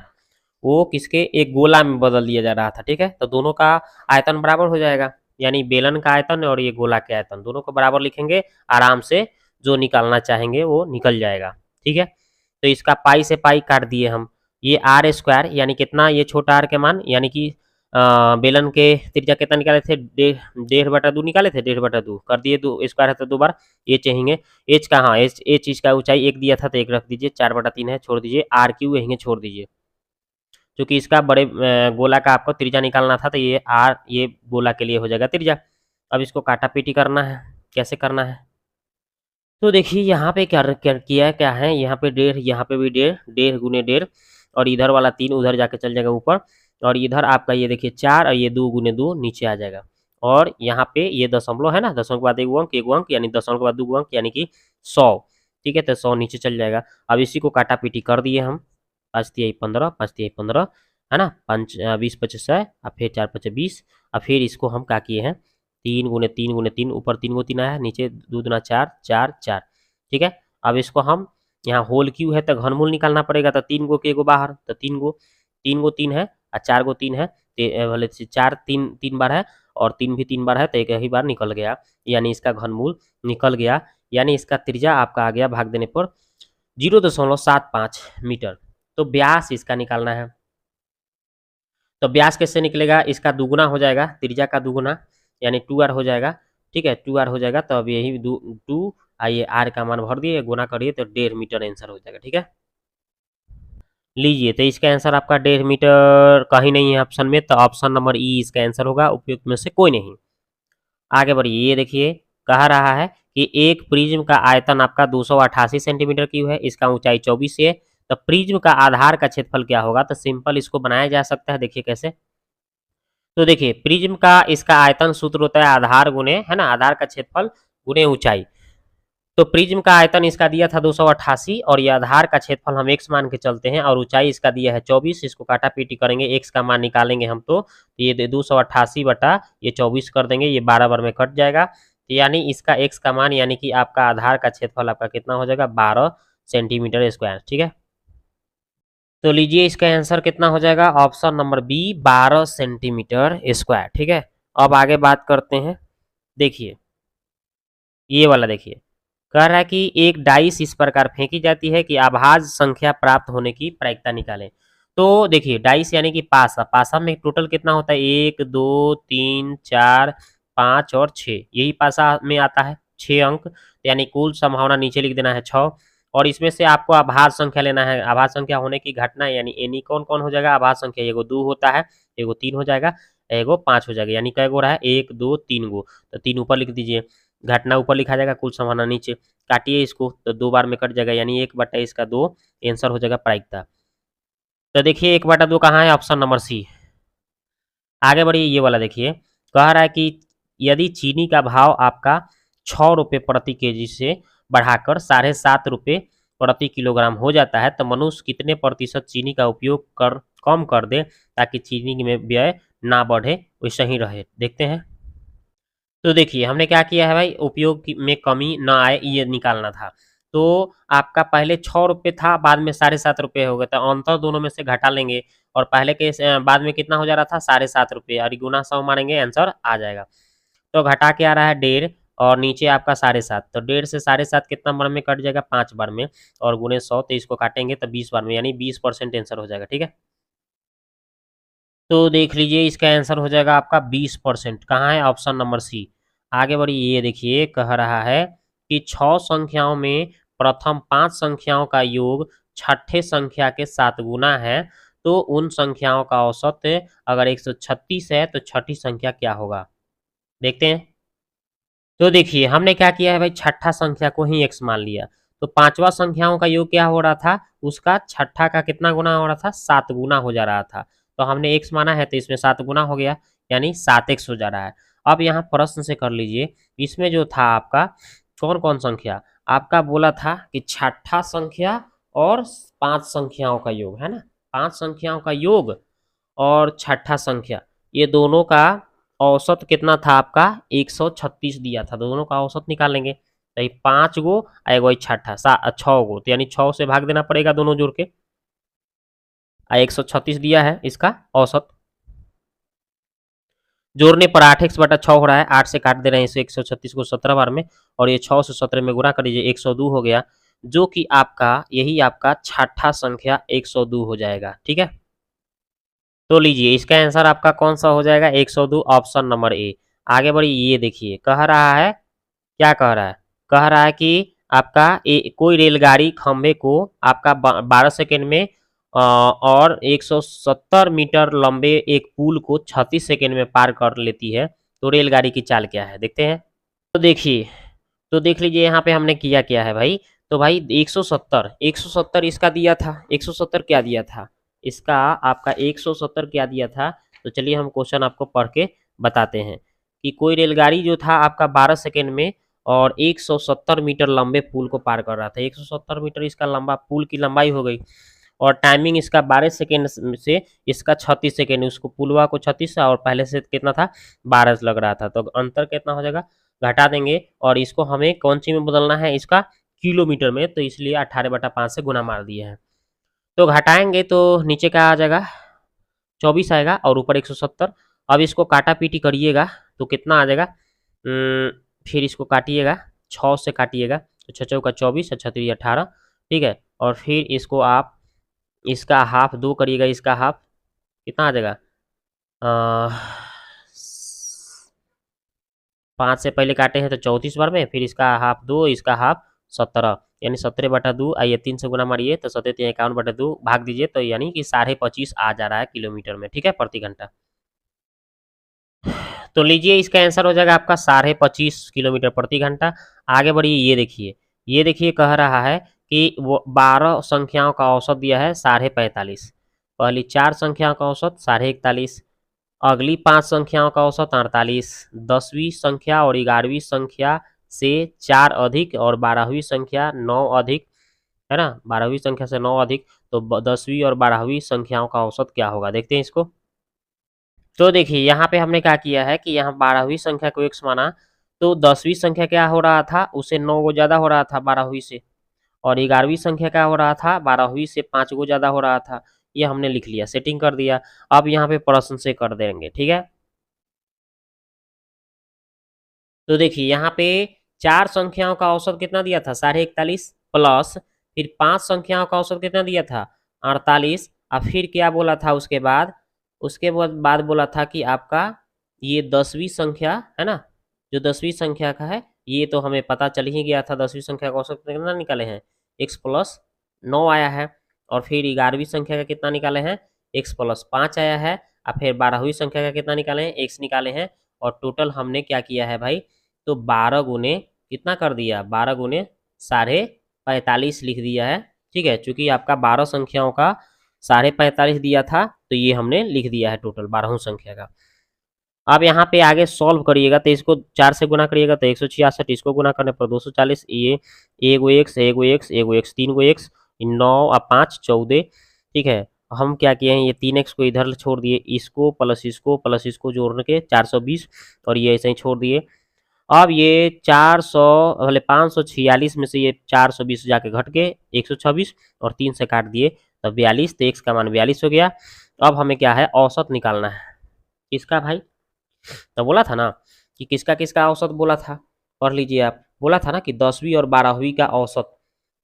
वो किसके एक गोला में बदल दिया जा रहा था। ठीक है, तो दोनों का आयतन बराबर हो जाएगा, यानी बेलन का आयतन और ये गोला के आयतन दोनों को बराबर लिखेंगे, आराम से जो निकालना चाहेंगे वो निकल जाएगा। ठीक है, तो इसका पाई से पाई काट दिए हम। ये आर स्क्वायर यानी कितना, ये छोटा आर के मान यानी कि बेलन के त्रिज्या कितना निकाले थे, 1.5/2 निकाले थे, 1.5/2 कर दिए, 2 स्क्वायर है तो 2 बार ये चाहिए। एच का, हाँ एच इसका ऊंचाई 1 दिया था तो 1 रख दीजिए, 4/3 है छोड़ दीजिए, आर क्यू यहीं छोड़ दीजिए, क्योंकि इसका बड़े गोला का आपको त्रिज्या निकालना था तो ये आर ये गोला के लिए हो जाएगा त्रिज्या। अब इसको काटा पीटी करना है, कैसे करना है, तो देखिए यहाँ पे क्या किया क्या है, यहाँ पे 1.5, यहाँ पे भी 1.5, 1.5 गुने 1.5, और इधर वाला 3 उधर जाके चल जाएगा ऊपर, और इधर आपका ये देखिए 4 और ये 2 गुने 2 नीचे आ जाएगा, और यहाँ पे ये दशमलव है ना, दशमलव के बाद एक अंक यानी दशमलव के बाद 2 अंक यानी कि 100। ठीक है, तो 100 नीचे चल जाएगा। अब इसी को काटा पीटी कर दिए हम, 5×3=15, 5×3=15 है ना, 20×5=100, और फिर 4×5=20, और फिर इसको हम क्या किए हैं, 3×3×3, ऊपर 3 गो 3 आया, नीचे 2×4 4 4। ठीक है, अब इसको हम यहाँ होल क्यू है तो घनमूल निकालना पड़ेगा, तो 3 गो के गो बाहर, तो 3 गो 3 है और 4 गो 3 है, भले 4 3 बार है और 3 भी 3 बार है, तो एक ही बार निकल गया, यानी इसका घनमूल निकल गया, यानी इसका त्रिज्या आपका आ गया भाग देने पर 0.75 मीटर। तो व्यास इसका निकालना है, तो व्यास कैसे निकलेगा, इसका दुगुना हो जाएगा, त्रिज्या का दुगुना यानी 2r हो जाएगा। ठीक है, 2r हो जाएगा, तो अब यही 2 आइए आर का मान भर दिए, गुना करिए तो 1.5 मीटर आंसर हो जाएगा। ठीक है, लीजिए, तो इसका आंसर आपका 1.5 मीटर कहीं नहीं है ऑप्शन में, तो ऑप्शन नंबर ई इसका आंसर होगा, उपयुक्त में से कोई नहीं। आगे बढ़िए, ये देखिए कह रहा है कि एक प्रिज्म का आयतन आपका 288 सेंटीमीटर क्यूब है, इसका ऊंचाई 24 है, तो प्रिज्म का आधार का क्षेत्रफल क्या होगा, तो सिंपल इसको बनाया जा सकता है, देखिए कैसे, तो देखिए प्रिज्म का इसका आयतन सूत्र होता है आधार गुने, है ना, आधार का क्षेत्रफल गुने ऊंचाई, तो प्रिज्म का आयतन इसका दिया था 288 और ये आधार का क्षेत्रफल हम x मान के चलते हैं, और ऊंचाई इसका दिया है 24, इसको काटा पीटी करेंगे, x का मान निकालेंगे हम, तो ये 288 बटा ये 24 कर देंगे, ये 12 बार में कट जाएगा, तो यानी इसका x का मान यानी कि आपका आधार का क्षेत्रफल आपका कितना हो जाएगा, 12 सेंटीमीटर स्क्वायर। ठीक है, तो लीजिए इसका आंसर कितना हो जाएगा, option number B 12 centimetre square. ठीक है, अब आगे बात करते हैं, देखिए ये वाला देखिए, कह रहा है कि एक डाइस इस प्रकार फेंकी जाती है कि अभाज्य संख्या प्राप्त होने की प्रायिकता निकालें। तो देखिए डाइस यानी कि पासा, पासा में टोटल कितना होता है, 1 2 3 4 5 और 6, यही पासा में आता है 6 अंक, यानी कुल संभावना नीचे लिख देना है 6, और इसमें से आपको अभाज्य संख्या लेना है, अभाज्य संख्या होने की घटना यानी एनी कौन कौन हो जाएगा, अभाज्य संख्या एगो 2 होता है, एगो 3 हो जाएगा, एगो 5 हो जाएगा, यानी कै गो रहा है 1 2 3 गो, तो 3 ऊपर लिख दीजिए, घटना ऊपर लिखा जाएगा, कुल संभावना नीचे, काटिए इसको तो 2 बार में कट जाएगा, यानी 1/2 इसका 2 आंसर हो जाएगा प्रायिकता। तो देखिए 1/2 कहाँ है, ऑप्शन नंबर सी। आगे बढ़िए, ये वाला देखिए, कह रहा है कि यदि चीनी का भाव आपका 6 रुपये प्रति केजी से बढ़ाकर 7.5 रुपये प्रति किलोग्राम हो जाता है, तो मनुष्य कितने प्रतिशत चीनी का उपयोग कर कम कर दे ताकि चीनी में व्यय ना बढ़े, वैसे ही रहे, देखते हैं। तो देखिए हमने क्या किया है भाई, उपयोग में कमी ना आए ये निकालना था, तो आपका पहले 6 रुपये था, बाद में 7.5 रुपये हो गया, तो अंतर दोनों में से घटा लेंगे, और पहले के बाद में कितना हो जा रहा था, 7.5 रुपये, और गुना 100 मारेंगे आंसर आ जाएगा, तो घटा के आ रहा है 1.5 और नीचे आपका 7.5, तो 1.5 से 7.5 कितना बार में कट जाएगा, 5 बार में, और गुने 100 तो इसको काटेंगे तो 20 बार में, यानी 20% आंसर हो जाएगा। ठीक है, तो देख लीजिए इसका आंसर हो जाएगा आपका 20%, कहाँ है, ऑप्शन नंबर सी। आगे बढ़िए, ये देखिए कह रहा है कि 6 संख्याओं में प्रथम 5 संख्याओं का योग छठे संख्या के 7 गुना है, तो उन संख्याओं का औसत अगर 136 है तो छठी संख्या क्या होगा, देखते हैं। तो देखिए हमने क्या किया है भाई, छठा संख्या को ही x मान लिया, तो पांचवा संख्याओं का योग क्या हो रहा था, उसका छठा का कितना गुना हो रहा था, 7 गुना हो जा रहा था, तो हमने x माना है तो इसमें 7 गुना हो गया, यानी 7x हो जा रहा है। अब यहाँ प्रश्न से कर लीजिए, इसमें जो था आपका कौन कौन संख्या, आपका बोला था कि छठा संख्या और 5 संख्याओं का योग, है ना, 5 संख्याओं का योग और छठा संख्या, ये दोनों का औसत कितना था आपका, 136 दिया था, दोनों का औसत निकालेंगे, तो ये 5 गो एगो छठा 6 गो, तो यानी 6 से भाग देना पड़ेगा दोनों जोड़ के, 136 दिया है इसका औसत। जोड़ने पर 8x/6 हो रहा है, 8 से काट दे रहे हैं इसे 136 को 17 बार में, और ये 6 से 17 में गुणा कर लीजिए 102 हो गया, जो कि आपका यही आपका छठा संख्या 102 हो जाएगा। ठीक है, तो लीजिए इसका आंसर आपका कौन सा हो जाएगा, 102, ऑप्शन नंबर ए। आगे बढ़िए, ये देखिए कह रहा है, क्या कह रहा है, कह रहा है कि आपका कोई रेलगाड़ी खंभे को आपका 12 सेकेंड में और 170 मीटर लंबे एक पुल को 36 सेकेंड में पार कर लेती है, तो रेलगाड़ी की चाल क्या है, देखते हैं। तो देखिए, तो देख लीजिए यहाँ पे हमने किया क्या है भाई, तो भाई 170 इसका दिया था, 170 क्या दिया था इसका, आपका 170 क्या दिया था। तो चलिए हम क्वेश्चन आपको पढ़ के बताते हैं कि कोई रेलगाड़ी जो था आपका 12 सेकेंड में और 170 मीटर लंबे पुल को पार कर रहा था। 170 मीटर इसका लंबा पुल की लंबाई हो गई, और टाइमिंग इसका 12 सेकेंड से इसका 36 सेकेंड, उसको पुलवा को 36 और पहले से कितना था 12 लग रहा था, तो अंतर कितना हो जाएगा, घटा देंगे, और इसको हमें कौन सी में बदलना है, इसका किलोमीटर में, तो इसलिए 18/5 से गुना मार दिए हैं। तो घटाएंगे तो नीचे क्या आ जाएगा, 24 आएगा, और ऊपर 170। अब इसको काटा पीटी करिएगा तो कितना आ जाएगा, फिर इसको काटिएगा, 6 से काटिएगा तो 6 चौका 24, 6 3 18, ठीक है, और फिर इसको आप इसका हाफ 2 करिएगा, इसका हाफ कितना आ जाएगा, 5 से पहले काटे हैं तो 34 बार में, फिर इसका हाफ 2, इसका हाफ 17, यानी 17/2, आइए 3 से गुना मारिए तो 17×51/2 भाग दीजिए, तो यानी कि 25.5 आ जा रहा है किलोमीटर में, ठीक है, प्रति घंटा। तो लीजिए इसका आंसर हो जाएगा आपका 25.5 किलोमीटर प्रति घंटा। आगे बढ़िए, ये देखिए कह रहा है कि वो 12 संख्याओं का औसत दिया है 45.5, पहली 4 संख्याओं का औसत 41.5, अगली 5 संख्याओं का औसत 48, 10वीं संख्या और 11वीं संख्या से 4 अधिक और 12वीं संख्या 9 अधिक, है ना, 12वीं संख्या से 9 अधिक, तो 10वीं और 12वीं संख्याओं का औसत क्या होगा, देखते हैं इसको। तो देखिए यहाँ पे हमने क्या किया है कि यहाँ 12वीं संख्या को x माना, तो 10वीं संख्या क्या हो रहा था, उसे 9 गो ज़्यादा हो रहा था 12वीं से, और 11वीं संख्या क्या हो रहा था, 12वीं से 5 गो ज़्यादा हो रहा था। ये हमने लिख लिया, सेटिंग कर दिया। अब यहाँ पे प्रश्न से कर देंगे, ठीक है। तो देखिए यहाँ पे 4 संख्याओं का औसत कितना दिया था 41.5, प्लस फिर 5 संख्याओं का औसत कितना दिया था 48, और फिर क्या बोला था उसके बाद बोला था कि आपका ये 10वीं संख्या है ना, जो 10वीं संख्या का है, ये तो हमें पता चल ही गया था, 10वीं संख्या का औसत कितना निकाले हैं x+9 आया है, और फिर 11वीं संख्या का कितना निकाले हैं x+5 आया है, और फिर 12वीं संख्या का कितना निकाले हैं x निकाले हैं, और टोटल हमने क्या किया है भाई, तो 12 गुने कितना कर दिया, 12 गुने 45.5 लिख दिया है, ठीक है, चूंकि आपका 12 संख्याओं का 45.5 दिया था, तो ये हमने लिख दिया है टोटल 12वीं संख्या का। अब यहाँ पे आगे सॉल्व करिएगा तो इसको 4 से गुना करिएगा तो 166, इसको गुना करने पर 240, ये एगो एक्स एगो एक्स एगो एक्स 3 गो एक्स, 9 और 5 14, ठीक है। हम क्या किए हैं, ये 3x को इधर छोड़ दिए, इसको प्लस इसको जोड़ के 420, और ये ऐसे ही छोड़ दिए। अब ये 400 भले 546 में से ये 420 जाके घट के 126, और 3 से काट दिए तो 42, तो x का मान 42 हो गया। अब हमें क्या है, औसत निकालना है, किसका भाई, तो बोला था ना कि किसका किसका औसत बोला था, पढ़ लीजिए आप, बोला था ना कि 10वीं और 12वीं का औसत,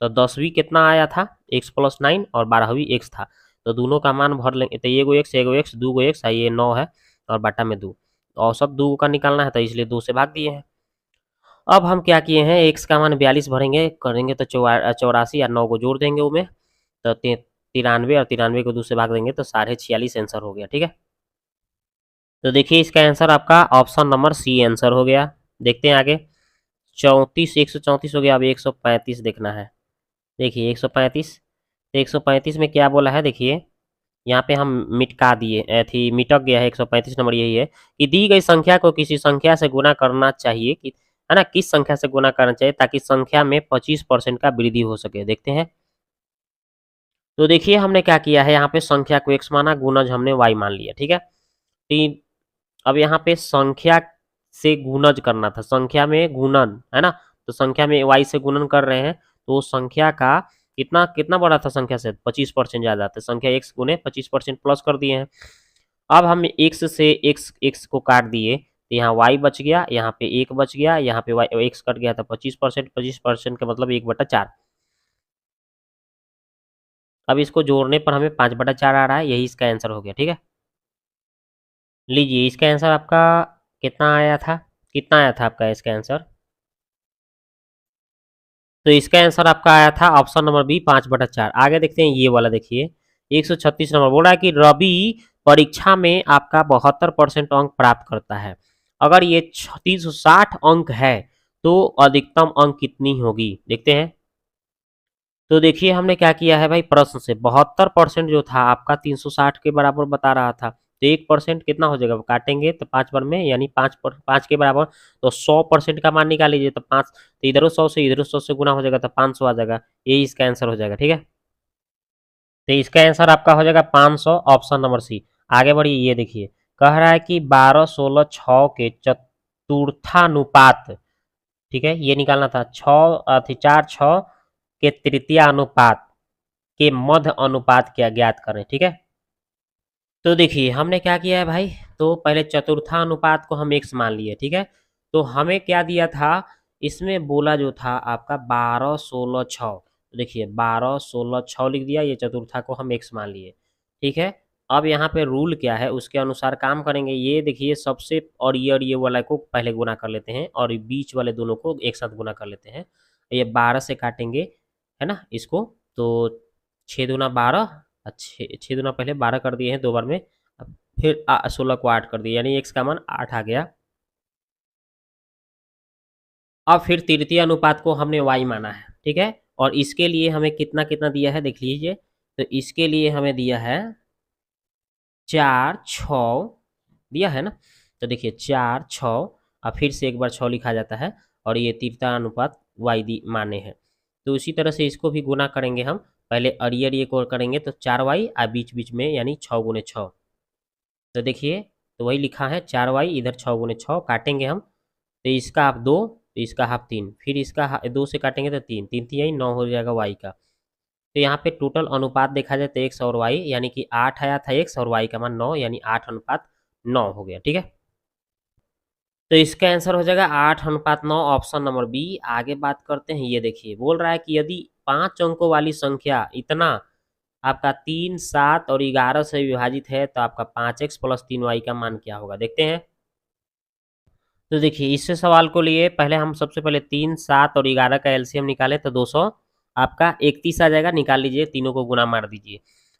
तो 10वीं कितना आया था x+9 और 12वीं x था, तो दोनों का मान भर लेंगे, तो एगो x 2 गो x, ये 9 है और बटा में 2, औसत 2 का निकालना है, तो इसलिए 2 से भाग दिए हैं। अब हम क्या किए हैं, x का मान 42 भरेंगे करेंगे तो 84 या 9 को जोड़ देंगे उमें, तो 93, और 93 को 2 से भाग देंगे तो 46.5 आंसर हो गया, ठीक है। तो देखिए इसका आंसर आपका ऑप्शन नंबर सी आंसर हो गया। देखते हैं आगे, 134 हो गया, अब 135 देखना है। देखिए 135, तो 135 में क्या बोला है, देखिए यहाँ पे हम मिटका दिए थी, मिटक गया है 135 नंबर, यही है कि दी गई संख्या को किसी संख्या से गुना करना चाहिए, कि है ना, किस संख्या से गुना करना चाहिए ताकि संख्या में 25% का वृद्धि हो सके, देखते हैं। तो देखिए हमने क्या किया है, यहाँ पे संख्या को x माना, गुणज हमने y मान लिया, ठीक है। तीन, अब यहाँ पे संख्या से गुणज करना था, संख्या में गुणन है ना, तो संख्या में y से गुणन कर रहे हैं, तो संख्या का कितना कितना बड़ा था संख्या से, 25% ज़्यादा था, संख्या x गुने 25% प्लस कर दिए हैं। अब हम x से x को काट दिए तो यहाँ y बच गया, यहाँ पे 1 बच गया, यहाँ पे y x कट गया था 25%, 25% का मतलब 1/4। अब इसको जोड़ने पर हमें 5/4 आ रहा है, यही इसका आंसर हो गया। ठीक है, लीजिए इसका आंसर आपका कितना आया था, कितना आया था आपका इसका आंसर। तो इसका आंसर आपका आया था ऑप्शन नंबर बी 5/4। आगे देखते हैं ये वाला, देखिए 136 नंबर बोल रहा है कि रवि परीक्षा में आपका 72% अंक प्राप्त करता है। अगर ये 360 अंक है तो अधिकतम अंक कितनी होगी, देखते हैं। तो देखिए हमने क्या किया है भाई, प्रश्न से 72% जो था आपका 360 के बराबर बता रहा था, तो 1% कितना हो जाएगा, काटेंगे तो 5 बार में, यानी 5 के बराबर, तो 100% का मान निकाल लीजिए, तो 5, तो इधर 100 से इधर 100 से गुना हो जाएगा तो 500 आ जाएगा, यही इसका आंसर हो जाएगा। ठीक है, तो इसका आंसर आपका हो जाएगा 500, ऑप्शन नंबर सी। आगे बढ़िए, ये देखिए कह रहा है कि 12 16 6 के चतुर्थानुपात, ठीक है ये निकालना था, 4 6 के तृतीय अनुपात के मध्य अनुपात क्या ज्ञात करें। ठीक है, तो देखिए हमने क्या किया है भाई, तो पहले चतुर्थानुपात को हम x मान लिए। ठीक है, तो हमें क्या दिया था, इसमें बोला जो था आपका 12 16 6, तो देखिए 12 16 6 लिख दिया, ये चतुर्था को हम x मान लिए। ठीक है, अब यहाँ पे रूल क्या है उसके अनुसार काम करेंगे। ये देखिए सबसे और ये वाला को पहले गुना कर लेते हैं, और बीच वाले दोनों को एक साथ गुना कर लेते हैं। ये 12 से काटेंगे, है ना इसको, तो 6 दूना 12, छः दूना पहले 12 कर दिए हैं 2 बार में, अब फिर 16 को 8 कर दिए, यानी x का मान 8 आ गया। अब फिर तृतीय अनुपात को हमने y माना है। ठीक है, और इसके लिए हमें कितना कितना दिया है देख लीजिए, तो इसके लिए हमें दिया है 4 6 दिया है ना, तो देखिए 4 6, और फिर से एक बार 6 लिखा जाता है, और ये तृतीय अनुपात y दी माने हैं। तो उसी तरह से इसको भी गुना करेंगे हम, पहले अड़िए को करेंगे तो 4y, और बीच बीच में यानी 6 गुने 6, तो देखिए तो वही लिखा है 4y, इधर 6 गुने 6 काटेंगे हम, तो इसका हाफ 2, तो इसका हाफ 3, फिर इसका 2 से काटेंगे तो 3 3 3 यही 9 हो जाएगा y का। तो यहाँ पे टोटल अनुपात देखा जाए तो x और y, यानी कि 8 आया था x, और y का मान 9, यानी 8:9 हो गया। ठीक है, तो इसका आंसर हो जाएगा 8:9, ऑप्शन नंबर बी। आगे बात करते हैं, ये देखिए बोल रहा है कि यदि 5 अंकों वाली संख्या इतना आपका 3 7 और 11 से विभाजित है तो आपका 5x प्लस 3y का मान क्या होगा, देखते हैं। तो देखिए इससे सवाल को लिए पहले हम सबसे पहले 3 7 और 11 का एलसीएम निकाले तो 200 आपका 31 आ जाएगा, निकाल लीजिए, तीनों को गुना मार दीजिए,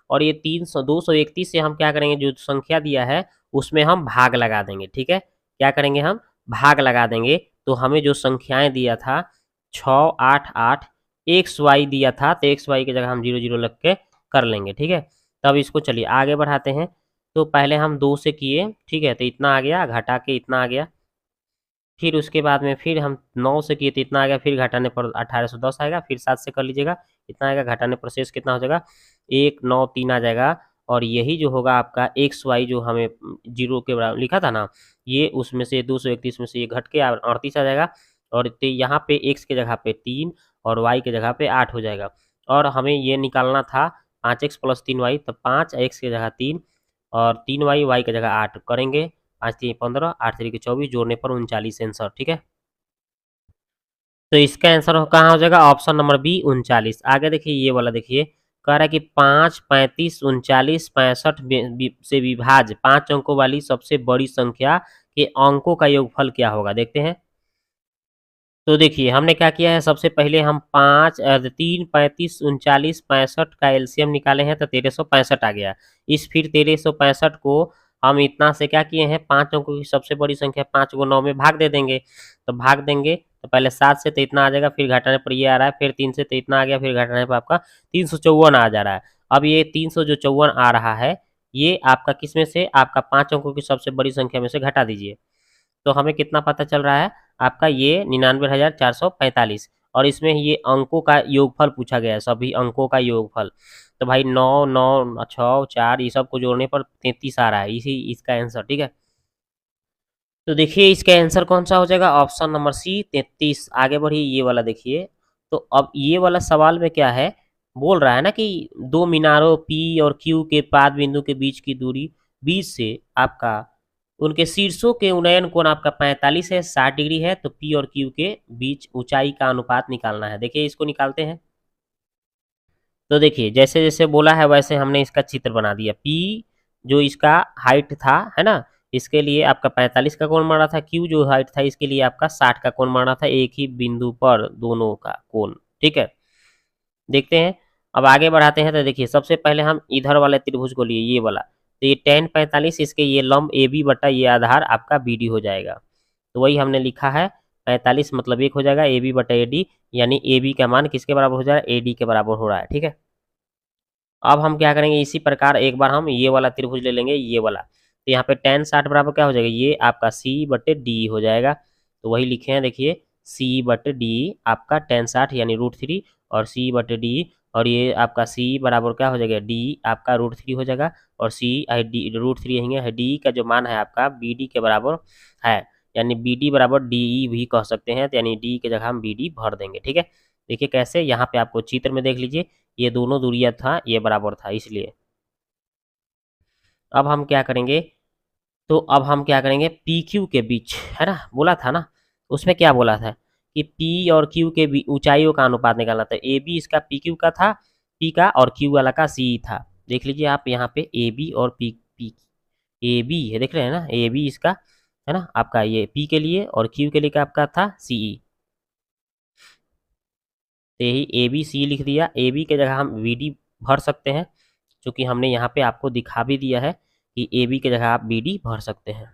और ये 300 231 से हम क्या करेंगे, जो संख्या दिया है उसमें हम भाग लगा देंगे। ठीक है, क्या करेंगे हम, भाग लगा देंगे, तो हमें जो संख्याएं दिया था 6 8 8 एक्स वाई दिया था, तो एक्स वाई की जगह हम 0 0 लग के कर लेंगे। ठीक है, तब इसको चलिए आगे बढ़ाते हैं। तो पहले हम 2 से किए, ठीक है, तो इतना आ गया, घटा के इतना आ गया, फिर उसके बाद में फिर हम 9 से किए तो इतना आ गया, फिर घटाने पर 1810 आएगा, फिर 7 से कर लीजिएगा, इतना आएगा, घटाने पर शेष कितना हो जाएगा, 1 9 3 आ जाएगा, और यही जो होगा आपका एक्स वाई जो हमें 0 के बराबर लिखा था ना, ये उसमें से 231 में से ये घट के 38 आ जाएगा, और यहाँ पे एक्स के जगह पे 3 और वाई के जगह पे 8 हो जाएगा, और हमें ये निकालना था 5x प्लस 3y, तो 5x की जगह 3 और 3y, y की जगह 8 करेंगे, 5 3 15, 8 3 24, जोड़ने पर 39 आंसर। ठीक है, तो इसका आंसर कहाँ हो जाएगा, ऑप्शन नंबर बी 39। आगे देखिए ये वाला, देखिए कह रहा है कि 5 35 39 65 से विभाज्य 5 अंकों वाली सबसे बड़ी संख्या के अंकों का योगफल क्या होगा, देखते हैं। तो देखिए हमने क्या किया है, सबसे पहले हम 3 35 39 65 का एलसीएम निकाले हैं तो 1365 आ गया। इस फिर 1365 को हम इतना से क्या किए हैं, 5 अंकों की सबसे बड़ी संख्या 5 को 9 में भाग दे देंगे, तो भाग देंगे तो पहले 7 से तो इतना आ जाएगा, फिर घटाने पर ये आ रहा है, फिर 3 से तो इतना आ गया, फिर घटाने पर आपका 354 आ जा रहा है। अब ये 354 आ रहा है, ये आपका किस में से, आपका 5 अंकों की सबसे बड़ी संख्या में से घटा दीजिए, तो हमें कितना पता चल रहा है, आपका ये 99,445, और इसमें ये अंकों का योगफल पूछा गया है, सभी अंकों का योगफल, तो भाई 9 9 6 4 ये सब को जोड़ने पर 33 आ रहा है, इसी इसका आंसर। ठीक है, तो देखिए इसका आंसर कौन सा हो जाएगा, ऑप्शन नंबर सी 33। आगे बढ़िए ये वाला देखिए, तो अब ये वाला सवाल में क्या है, बोल रहा है ना कि दो मीनारों पी और क्यू के पाद बिंदु के बीच की दूरी 20 से आपका उनके शीर्षों के उन्नयन कोण आपका 45 है, 60 डिग्री है, तो पी और क्यू के बीच ऊंचाई का अनुपात निकालना है। देखिए इसको निकालते हैं। तो देखिए जैसे जैसे बोला है वैसे हमने इसका चित्र बना दिया। पी जो इसका हाइट था, है ना, इसके लिए आपका 45 का कोण माना था। क्यू जो हाइट था इसके लिए आपका 60 का कोण माना था, एक ही बिंदु पर दोनों का कोण। ठीक है, देखते हैं। अब आगे बढ़ाते हैं। तो देखिए सबसे पहले हम इधर वाले त्रिभुज को लिए, ये वाला, तो ये tan 45 इसके ये लंब ए बी बटा ये आधार आपका बी डी हो जाएगा। तो वही हमने लिखा है, 45 मतलब 1 हो जाएगा ए बी बटा ए डी, यानी ए बी का मान किसके बराबर हो जाएगा, ए डी के बराबर हो रहा है। ठीक है, अब हम क्या करेंगे, इसी प्रकार एक बार हम ये वाला त्रिभुज ले लेंगे, ये वाला। तो यहाँ पे tan 60 बराबर क्या हो जाएगा, ये आपका सी बटे डी हो जाएगा। तो वही लिखे हैं, देखिए सी बटे डी आपका tan 60 यानी √3, और सी बटे डी, और ये आपका सी बराबर क्या हो जाएगा, डी आपका √3 हो जाएगा, और सी डी √3 है। डी का जो मान है आपका बी डी के बराबर है, यानी बी डी बराबर डी भी कह सकते हैं। तो यानी डी की जगह हम बी डी भर देंगे। ठीक है, देखिए कैसे, यहाँ पे आपको चित्र में देख लीजिए, ये दोनों दूरियां था, ये बराबर था इसलिए। अब हम क्या करेंगे, तो अब हम क्या करेंगे, पी क्यू के बीच, है ना, बोला था ना, उसमें क्या बोला था कि पी और क्यू के बीच ऊंचाइयों का अनुपात निकालना था। ए बी इसका पी क्यू का था, पी का, और क्यू वाला का सी था। देख लीजिए आप यहाँ पे ए बी और पी पी ए बी है, देख रहे हैं ना, ए बी इसका है ना आपका, ये पी के लिए, और क्यू के लिए का आपका था सी ई। तो यही ए बी सी लिख दिया। ए बी के जगह हम वी डी भर सकते हैं, क्योंकि हमने यहाँ पे आपको दिखा भी दिया है कि ए बी के जगह आप बी डी भर सकते हैं।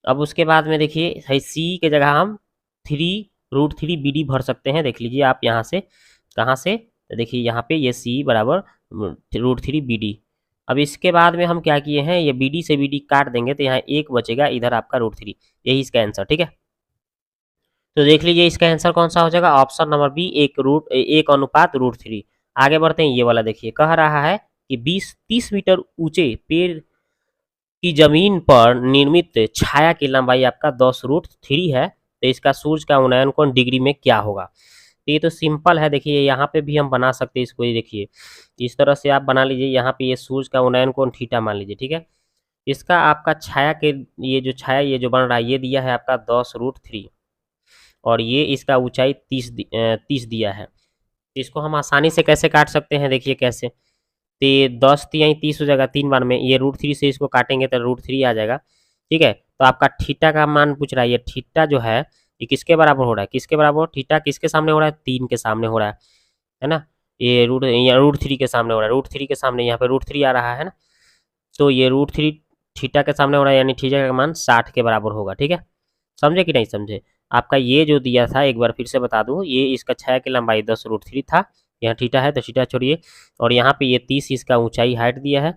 अब उसके बाद में देखिए सी के जगह हम √3 बी डी भर सकते हैं। देख लीजिए आप यहाँ से, कहाँ से, तो देखिए यहाँ पे ये सी बराबर √3 बी डी। अब इसके बाद में हम क्या किए हैं, ये बी डी से बी डी काट देंगे तो यहाँ एक बचेगा, इधर आपका √3, यही इसका आंसर। ठीक है, तो देख लीजिए इसका आंसर कौन सा हो जाएगा, ऑप्शन नंबर बी, एक अनुपात √3। आगे बढ़ते हैं, ये वाला देखिए, कह रहा है कि 20-30 मीटर ऊंचे पेड़ की जमीन पर निर्मित छाया की लंबाई आपका 10√3 है, तो इसका सूर्य का उन्नयन कोण डिग्री में क्या होगा। तो ये तो सिंपल है, देखिए यहाँ पे भी हम बना सकते हैं इसको। ये देखिए इस तरह से आप बना लीजिए, यहाँ पे ये सूर्य का उन्नयन कोण थीटा मान लीजिए। ठीक है, इसका आपका छाया के, ये जो छाया ये जो बन रहा है ये दिया है आपका 10√3, और ये इसका ऊंचाई 30 दिया है। तो इसको हम आसानी से कैसे काट सकते हैं, देखिए कैसे, तो ये 10 तिहाई 30 हो जाएगा, 3 बार में ये √3 से इसको काटेंगे तो √3 आ जाएगा। ठीक है, तो आपका थीटा का मान पूछ रहा है, ये थीटा जो है ये किसके बराबर हो रहा है, किसके बराबर, थीटा किसके सामने हो रहा है, 3 के सामने हो रहा है ना, ये √3 के सामने हो रहा है, √3 के सामने यहाँ पे √3 आ रहा है ना, तो ये √3 थीटा के सामने हो रहा है, यानी थीटा का मान 60 के बराबर होगा। ठीक है, समझे कि नहीं समझे। आपका ये जो दिया था, एक बार फिर से बता दूं, ये इसका छाया की लंबाई 10√3 था, यहाँ थीटा है तो थीटा छोड़िए, और यहाँ पे ये 30 इसका ऊंचाई हाइट दिया है।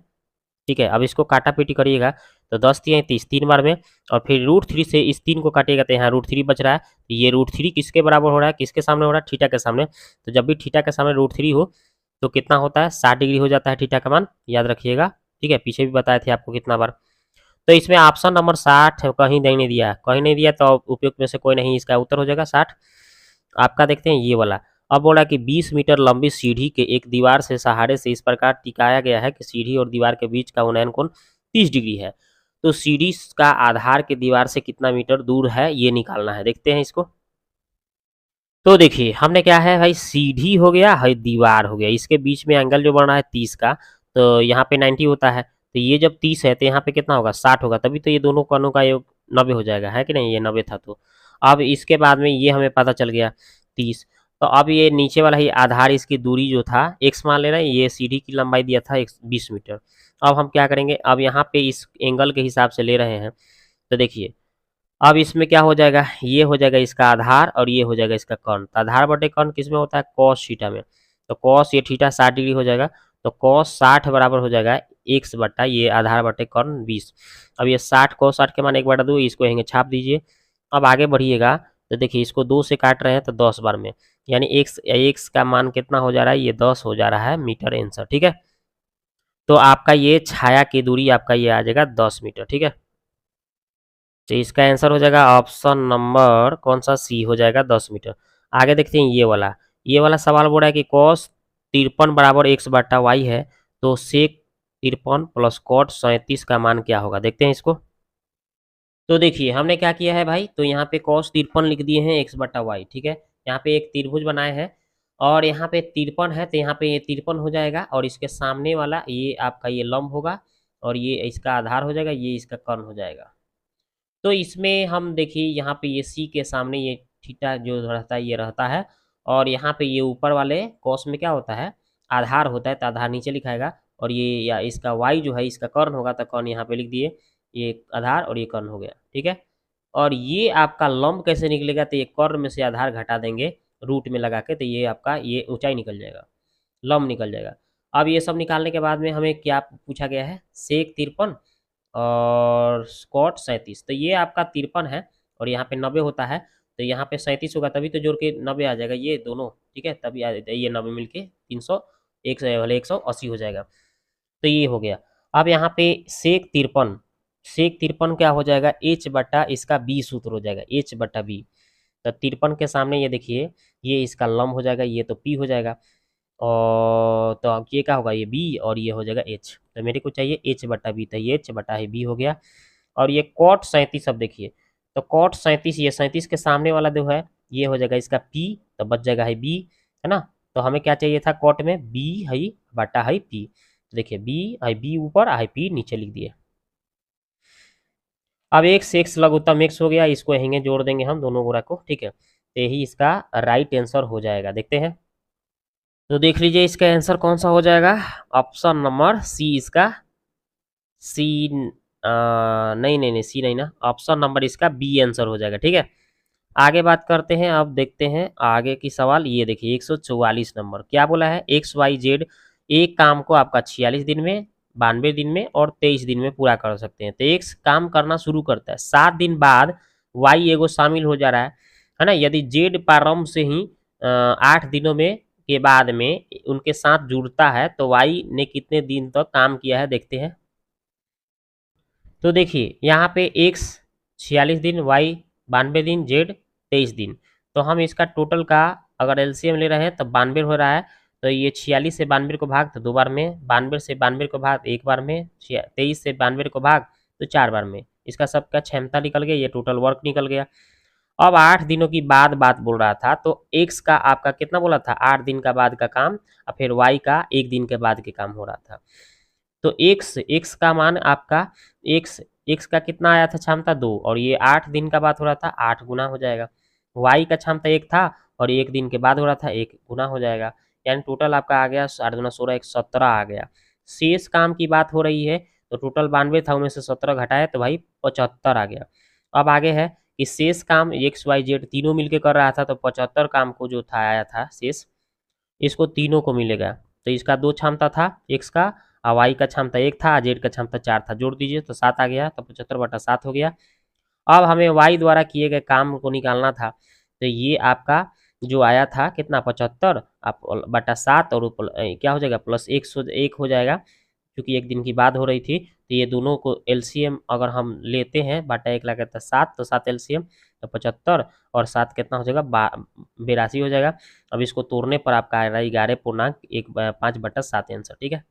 ठीक है, अब इसको काटा पीटी करिएगा, तो 10 तिहाई 30 3 बार में, और फिर √3 से इस 3 को काटिएगा तो यहाँ √3 बच रहा है। तो ये √3 किसके बराबर हो रहा है, किसके सामने हो रहा है, थीटा के सामने। तो जब भी थीटा के सामने √3 हो तो कितना होता है, 60 डिग्री हो जाता है थीटा का मान, याद रखिएगा। ठीक है, पीछे भी बताए थे आपको कितना बार। तो इसमें ऑप्शन नंबर 60 कहीं नहीं दिया, कहीं नहीं दिया, तो उपयुक्त में से कोई नहीं, इसका उत्तर हो जाएगा 60 आपका। देखते हैं ये वाला, अब बोला कि 20 मीटर लंबी सीढ़ी के एक दीवार से सहारे से इस प्रकार टिकाया गया है कि सीढ़ी और दीवार के बीच का उन्नयन कोण 30 डिग्री है। तो सीढ़ी का आधार के दीवार से कितना मीटर दूर है ये निकालना है। देखते हैं इसको। तो देखिए हमने क्या है भाई, सीढ़ी हो गया है, दीवार हो गया, इसके बीच में एंगल जो बन रहा है 30 का, तो यहाँ पे 90 होता है, तो ये जब 30 है तो यहाँ पे कितना होगा, 60 होगा, तभी तो ये दोनों कोणों का योग 90 हो जाएगा, है कि नहीं, ये 90 था। तो अब इसके बाद में ये हमें पता चल गया 30। तो अब ये नीचे वाला ही आधार, इसकी दूरी जो था x मान लेना, ये सीढ़ी की लंबाई दिया था 20 मीटर। अब हम क्या करेंगे, अब यहाँ पे इस एंगल के हिसाब से ले रहे हैं, तो देखिए अब इसमें क्या हो जाएगा, ये हो जाएगा इसका आधार, और ये हो जाएगा इसका कर्ण। तो आधार बटे कर्ण किस में होता है, कॉस थीटा में। तो कॉस ये थीटा 60 डिग्री हो जाएगा, तो कॉस 60 बराबर हो जाएगा x बट्टा ये आधार बटे कर्ण 20। अब ये 60 कॉस 60 के मान 1/2, इसको यहीं छाप दीजिए। अब आगे बढ़िएगा, तो देखिए इसको 2 से काट रहे हैं तो 10 बार में, यानी x का मान कितना हो जा रहा है, ये 10 हो जा रहा है मीटर आंसर। ठीक है, तो आपका ये छाया की दूरी आपका ये आ जाएगा 10 मीटर। ठीक है, तो इसका आंसर हो जाएगा ऑप्शन नंबर कौन सा, सी हो जाएगा 10 मीटर। आगे देखते हैं ये वाला, ये वाला सवाल बोल रहा है कि कॉस 53 बराबर x बटा वाई है, तो सेक 53 प्लस कॉट 37 का मान क्या होगा, देखते हैं इसको। तो देखिए हमने क्या किया है भाई, तो यहाँ पे cos 53 लिख दिए हैं x बटा वाई, ठीक है। यहाँ पे एक त्रिभुज बनाए हैं और यहाँ पे 53 है, तो यहाँ पे ये 53 हो जाएगा और इसके सामने वाला ये आपका ये लंब होगा और ये इसका आधार हो जाएगा, ये इसका कर्ण हो जाएगा। तो इसमें हम देखिए यहाँ पे ये सी के सामने ये थीटा जो रहता है ये रहता है और यहाँ पे ये ऊपर वाले कॉस में क्या होता है, आधार होता है, तो आधार नीचे लिखाएगा और ये या इसका वाई जो है इसका कर्ण होगा, तो कर्ण यहाँ पे लिख दिए, ये आधार और ये कर्ण हो गया, ठीक है। और ये आपका लंब कैसे निकलेगा, तो ये कर्ण में से आधार घटा देंगे रूट में लगा के, तो ये आपका ये ऊंचाई निकल जाएगा, लंब निकल जाएगा। अब ये सब निकालने के बाद में हमें क्या पूछा गया है, सेक 53 और कॉट 37, तो ये आपका 53 है और यहाँ पे 90 होता है, तो यहाँ पे 37 होगा, तभी तो जोड़ के 90 आ जाएगा ये दोनों, ठीक है, तभी ये 90 मिलके 300 एक से वाले 180 हो जाएगा, तो ये हो गया। अब यहाँ पे सेक 53 क्या हो जाएगा, एच बटा इसका बी सूत्र हो जाएगा, एच बटा बी। तो 53 के सामने ये देखिए ये इसका लंब हो जाएगा, ये तो पी हो जाएगा और तो अब ये क्या होगा, ये बी और ये हो जाएगा एच, तो मेरे को चाहिए एच बटा बी, तो ये एच बटा है बी हो गया। और ये कॉट 37, अब देखिए तो कॉट 37, ये 37 के सामने वाला जो है ये हो जाएगा इसका पी, तो बच जाएगा है बी, है ना। तो हमें क्या चाहिए था कॉट में, बी है बटा है पी, तो देखिए बी ऊपर है पी नीचे लिख दिए। अब एक से एक्स लघुत्तम एक्स हो गया, इसको यहीं जोड़ देंगे हम दोनों गुणा को, ठीक है, तो यही इसका राइट आंसर हो जाएगा, देखते हैं। तो देख लीजिए इसका आंसर कौन सा हो जाएगा, ऑप्शन नंबर सी इसका, सी नहीं नहीं नहीं सी नहीं ना, ऑप्शन नंबर इसका बी आंसर हो जाएगा, ठीक है। आगे बात करते हैं, अब देखते हैं आगे की सवाल, ये देखिए 144 नंबर क्या बोला है, एक्स वाई जेड एक काम को आपका 46 दिन में, 92 दिन में और 23 दिन में पूरा कर सकते हैं। तो एक्स काम करना शुरू करता है, 7 दिन बाद वाई एगो शामिल हो जा रहा है ना। यदि जेड प्रारंभ से ही 8 दिनों में के बाद में उनके साथ जुड़ता है, तो वाई ने कितने दिन तक काम किया है, देखते हैं। तो देखिए यहाँ पे एक्स 46 दिन, वाई 92 दिन, जेड 23 दिन, तो हम इसका टोटल का अगर एलसीएम ले रहे हैं तो 92 हो रहा है, तो ये 46 से 92 को भाग तो 2 बार में, 92 से 92 को भाग 1 बार में, 23 से 92 को भाग तो 4 बार में, इसका सबका क्षमता निकल गया, ये टोटल वर्क निकल गया। अब 8 दिनों की बाद बात बोल रहा था, तो एक्स का आपका कितना बोला था, 8 दिन का बाद का काम और फिर वाई का 1 दिन के बाद के काम हो रहा था। तो एक्स एक्स का मान आपका एक्स एक्स का कितना आया था क्षमता 2 और ये 8 दिन का बाद हो रहा था, 8 गुना हो जाएगा। वाई का क्षमता 1 था और 1 दिन के बाद हो रहा था, 1 गुना हो जाएगा, यानी टोटल आपका आ गया 8 दूना 16, 117 आ गया। शेष काम की बात हो रही है, तो टोटल 92 था, उनमें से 17 घटाए तो भाई 75 आ गया। अब आगे है कि शेष काम एक्स वाई जेड तीनों मिलके कर रहा था, तो 75 काम को जो था आया था शेष, इसको तीनों को मिलेगा, तो इसका 2 क्षमता था एक्स का और वाई का क्षमता 1 था, जेड का क्षमता 4 था, जोड़ दीजिए तो 7 आ गया, तो 75/7 हो गया। अब हमें वाई द्वारा किए गए काम को निकालना था, तो ये आपका जो आया था कितना 75 आप बटा 7 और क्या हो जाएगा प्लस 1 हो जाएगा, क्योंकि 1 दिन की बात हो रही थी, तो ये दोनों को एलसीएम अगर हम लेते हैं बटा 1 लगाता 7, तो 7 एलसीएम, तो 75 और 7 कितना हो जाएगा 82 हो जाएगा। अब इसको तोड़ने पर आपका आ रहा है 11.5/7 आंसर, ठीक है।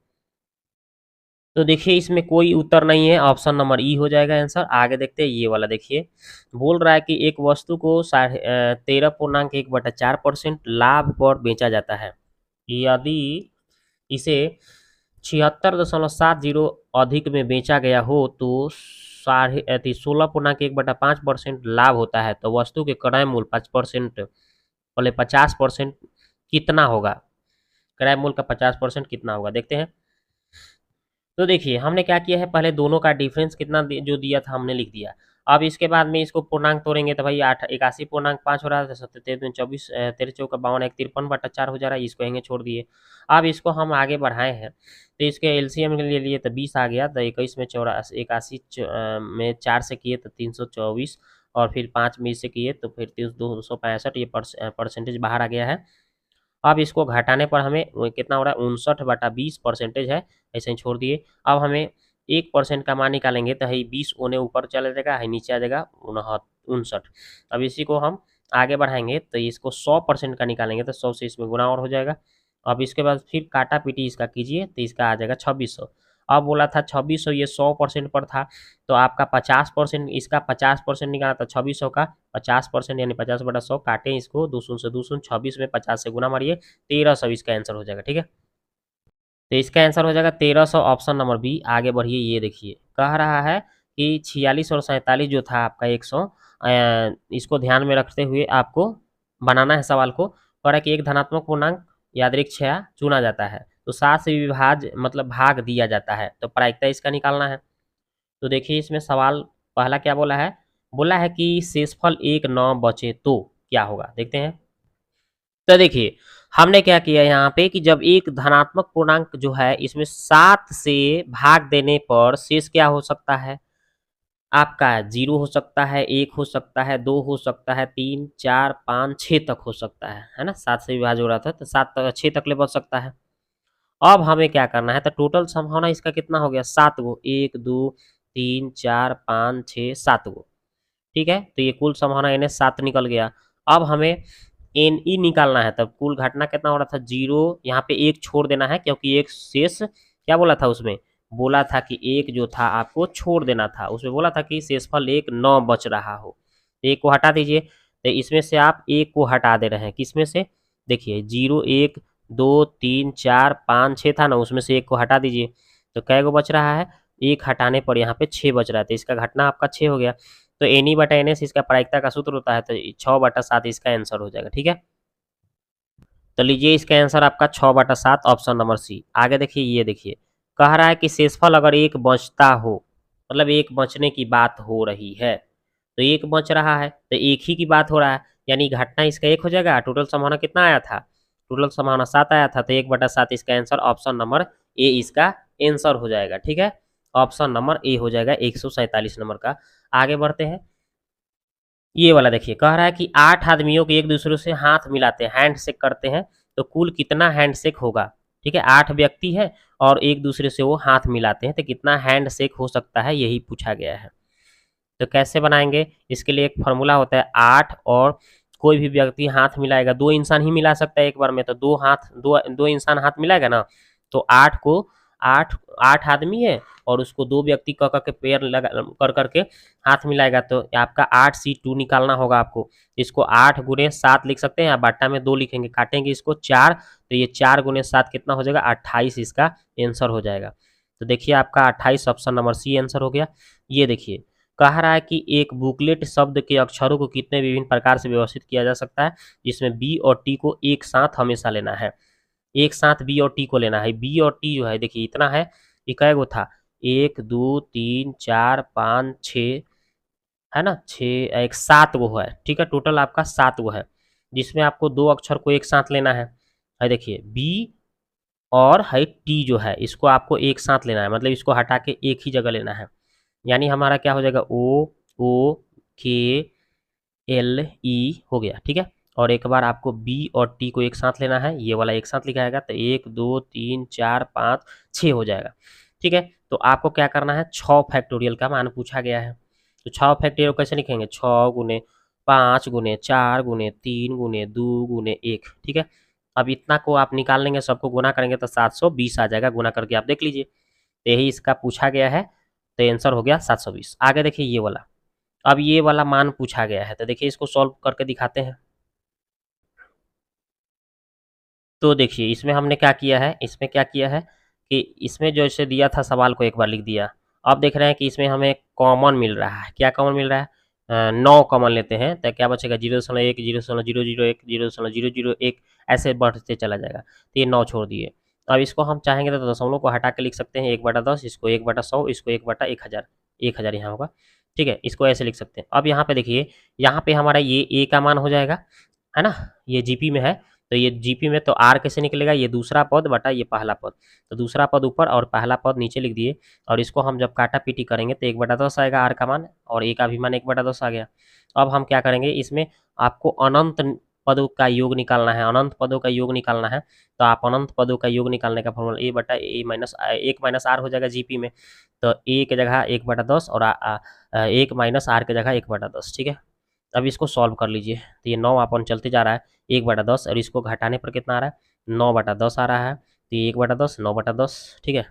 तो देखिए इसमें कोई उत्तर नहीं है, ऑप्शन नंबर ई हो जाएगा आंसर। आगे देखते हैं ये वाला, देखिए बोल रहा है कि एक वस्तु को 13.1/4% लाभ पर बेचा जाता है, यदि इसे 76.70 अधिक में बेचा गया हो तो 16.1/5% लाभ होता है, तो वस्तु के क्रय मूल्य 5% बोले 50% कितना होगा, क्रय मूल्य का 50% कितना होगा, देखते हैं। तो देखिए हमने क्या किया है, पहले दोनों का डिफरेंस कितना जो दिया था हमने लिख दिया। अब इसके बाद में इसको पूर्णांक तोड़ेंगे तो भाई 81.5 हो रहा है, 7 24 13 चौका 52 53/4 हो जा रहा है, इसको यहीं छोड़ दिए। अब इसको हम आगे बढ़ाए हैं, तो इसके एलसीएम के लिए तो 20 आ गया, तो 21 में 81 में 4 से किए तो 324 और फिर 5 में से किए तो फिर 265, ये परसेंटेज बाहर आ गया है। अब इसको घटाने पर हमें कितना हो रहा है 59/20 परसेंटेज है, ऐसे ही छोड़ दिए। अब हमें 1% का मान निकालेंगे तो है 20 ओने ऊपर चला जाएगा, है नीचे आ जाएगा 59। अब इसी को हम आगे बढ़ाएंगे तो इसको 100% का निकालेंगे तो 100 से इसमें गुना और हो जाएगा, अब इसके बाद फिर काटा पीटी इसका कीजिए तो इसका आ जाएगा 2600। अब बोला था 2600, ये 100% पर था, तो आपका 50%, इसका 50% निकाला था 2600 का 50%, यानी 50/100 काटें इसको, 2 शून्य 26 में 50 से गुना मारिए, 1300 इसका आंसर हो जाएगा। ठीक है, तो इसका आंसर हो जाएगा 1300, ऑप्शन नंबर बी। आगे बढ़िए, ये देखिए कह रहा है कि 46 और 47 जो था आपका 100, इसको ध्यान में रखते हुए आपको बनाना है सवाल को। कह रहा है कि एक धनात्मक पूर्णांक यादृच्छिक चुना जाता है, तो 7 से विभाज मतलब भाग दिया जाता है, तो प्रायिकता इसका निकालना है। तो देखिए इसमें सवाल पहला क्या बोला है कि शेषफल 1 न बचे तो क्या होगा, देखते हैं। तो देखिए हमने क्या किया यहाँ पे कि जब एक धनात्मक पूर्णांक जो है इसमें 7 से भाग देने पर शेष क्या हो सकता है, आपका 0 हो सकता है, 1 हो सकता है, 2 हो सकता है, 3 4 5 6 तक हो सकता है ना। 7 से विभाज्य हो रहा था तो 7 6 तक ले बच सकता है। अब हमें क्या करना है, तो टोटल संभावना इसका कितना हो गया, 7 गो, 1 2 3 4 5 6 7 गो। ठीक है, तो ये कुल संभावना एन 7 निकल गया। अब हमें एन ई निकालना है, तब कुल घटना कितना हो रहा था, 0, यहाँ पे एक छोड़ देना है क्योंकि एक शेष क्या बोला था उसमें, बोला था कि एक जो था आपको छोड़ देना था, उसमें बोला था कि शेषफल 1 न बच रहा हो, तो एक को हटा दीजिए। तो इसमें से आप एक को हटा दे रहे हैं, किसमें से, देखिए 0 1 2 3 4 5 6 था ना, उसमें से एक को हटा दीजिए, तो कै गो बच रहा है, एक हटाने पर यहाँ पे 6 बच रहा है, तो इसका घटना आपका 6 हो गया। तो एन ई बटा एन एस इसका प्रायिकता का सूत्र होता है, तो 6/7 इसका आंसर हो जाएगा। ठीक है, तो लीजिए इसका आंसर आपका 6/7, ऑप्शन नंबर सी। आगे देखिए, ये देखिए कह रहा है कि शेषफल अगर एक बचता हो, मतलब एक बचने की बात हो रही है, तो एक बच रहा है तो एक ही की बात हो रहा है, यानी घटना इसका एक हो जाएगा। टोटल संभावना कितना आया था, टोटल संभावना 7 आया था, तो 1/7 इसका आंसर ऑप्शन नंबर ए इसका आंसर हो जाएगा। ठीक है, ऑप्शन नंबर ए हो जाएगा 147 नंबर का। आगे बढ़ते हैं, ये वाला देखिए कह रहा है कि 8 आदमियों के एक दूसरे से हाथ मिलाते हैं, हैंड शेक करते हैं, तो कुल कितना हैंड शेक होगा। ठीक है, 8 व्यक्ति है और एक दूसरे से वो हाथ मिलाते हैं, तो कितना हैंड शेक हो सकता है, यही पूछा गया है। तो कैसे बनाएंगे, इसके लिए एक फॉर्मूला होता है, 8 और कोई भी व्यक्ति हाथ मिलाएगा, 2 इंसान ही मिला सकता है एक बार में, तो 2 हाथ, दो इंसान हाथ मिलाएगा ना, तो 8 को 8 8 आदमी है और उसको 2 व्यक्ति क के पैर लगा कर करके हाथ मिलाएगा, तो आपका 8C2 निकालना होगा आपको। इसको 8 गुने 7 लिख सकते हैं, या बाटा में 2 लिखेंगे, काटेंगे इसको 4, तो ये 4 गुने 7 कितना हो जाएगा, 28 इसका आंसर हो जाएगा। तो देखिए आपका 28 ऑप्शन नंबर सी आंसर हो गया। ये देखिए कह रहा है कि एक बुकलेट शब्द के अक्षरों को कितने विभिन्न प्रकार से व्यवस्थित किया जा सकता है, जिसमें बी और टी को एक साथ हमेशा लेना है, एक साथ बी और टी को लेना है। बी और टी जो है देखिए इतना है, ये कै गो था, 1 2 3 4 5 6 है ना, 6 एक 7 गो है। ठीक है, टोटल आपका 7 गो है, जिसमें आपको 2 अक्षर को एक साथ लेना है देखिए बी और है टी जो है, इसको आपको एक साथ लेना है, मतलब इसको हटा के एक ही जगह लेना है, यानी हमारा क्या हो जाएगा, ओ के एल ई हो गया। ठीक है, और एक बार आपको बी और टी को एक साथ लेना है, ये वाला एक साथ लिखा जाएगा, तो 1 2 3 4 5 6 हो जाएगा। ठीक है, तो आपको क्या करना है, 6 फैक्टोरियल का मान पूछा गया है, तो 6 फैक्टोरियल कैसे लिखेंगे, 6 गुने 5 गुने 4 गुने 3 गुने 2 गुने 1। ठीक है, अब इतना को आप निकाल लेंगे, सबको गुना करेंगे तो 720 आ जाएगा, गुना करके आप देख लीजिए, तो यही इसका पूछा गया है, तो आंसर हो गया 720। आगे देखिए ये वाला, अब ये वाला मान पूछा गया है, तो देखिए इसको सॉल्व करके दिखाते हैं। तो देखिए इसमें हमने क्या किया है, इसमें क्या किया है कि इसमें जैसे दिया था सवाल को एक बार लिख दिया, अब देख रहे हैं कि इसमें हमें कॉमन मिल रहा है, क्या कॉमन मिल रहा है, 9 कॉमन लेते हैं, तो क्या बचेगा, 0.1 0.001 0.001 ऐसे बढ़ते चला जाएगा, तो ये 9 छोड़ दिए। अब इसको हम चाहेंगे तो दशमलव को हटा के लिख सकते हैं, 1/10, इसको 1/100, इसको 1/1000, 1000 यहाँ होगा। ठीक है, इसको ऐसे लिख सकते हैं। अब यहाँ पे देखिए, यहाँ पे हमारा ये ए का मान हो जाएगा, है ना, ये जीपी में है, तो ये जीपी में तो आर कैसे निकलेगा, ये दूसरा पद बटा ये पहला पद, तो दूसरा पद ऊपर और पहला पद नीचे लिख दिए, और इसको हम जब काटा पीटी करेंगे तो 1/10 आएगा आर का मान, और ए का भी मान 1/10 आ गया। अब हम क्या करेंगे, इसमें आपको अनंत पदों का योग निकालना है, अनंत पदों का योग निकालना है, तो आप अनंत पदों का योग निकालने का फॉर्मूला ए बटा ए माइनस 1 - आर हो जाएगा जीपी में, तो ए की जगह 1/10 और 1 - आर की जगह 1/10। ठीक है, अब इसको सॉल्व कर लीजिए, तो ये 9 अपन चलते जा रहा है, 1/10 और इसको घटाने पर कितना आ रहा है, 9/10 आ रहा है, तो ये 1/10 9/10, ठीक है।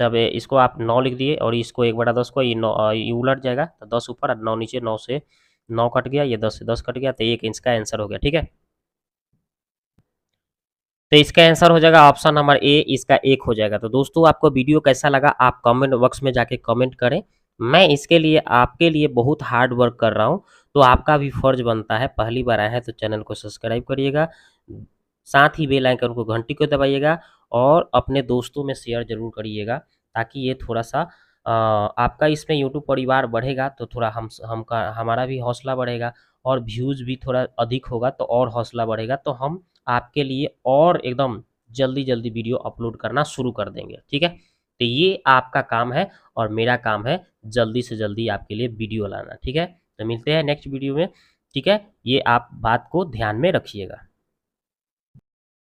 तब इसको आप 9 लिख दिए और इसको 1/10 को ये 9 ये उलट जाएगा, तो 10 ऊपर और 9 नीचे, 9 से 9 कट गया, ये 10 से 10 कट गया, तो 1 इंच का आंसर हो गया, ठीक है। तो इसका आंसर हो जाएगा ऑप्शन नंबर ए, इसका 1 हो जाएगा। तो दोस्तों आपको वीडियो कैसा लगा आप कमेंट बॉक्स में जाके कमेंट करें। मैं इसके लिए आपके लिए बहुत हार्ड वर्क कर रहा हूँ, तो आपका भी फर्ज बनता है, पहली बार आए हैं तो चैनल को सब्सक्राइब करिएगा, साथ ही बेल आइकन को घंटी को दबाइएगा और अपने दोस्तों में शेयर जरूर करिएगा, ताकि ये थोड़ा सा आपका इसमें यूट्यूब परिवार बढ़ेगा तो थोड़ा हमारा भी हौसला बढ़ेगा, और व्यूज़ भी थोड़ा अधिक होगा तो और हौसला बढ़ेगा, तो हम आपके लिए और एकदम जल्दी-जल्दी वीडियो अपलोड करना शुरू कर देंगे, ठीक है? तो ये आपका काम है और मेरा काम है जल्दी से जल्दी आपके लिए वीडियो लाना, ठीक है? तो मिलते हैं नेक्स्ट वीडियो में, ठीक है? ये आप बात को ध्यान में रखिएगा।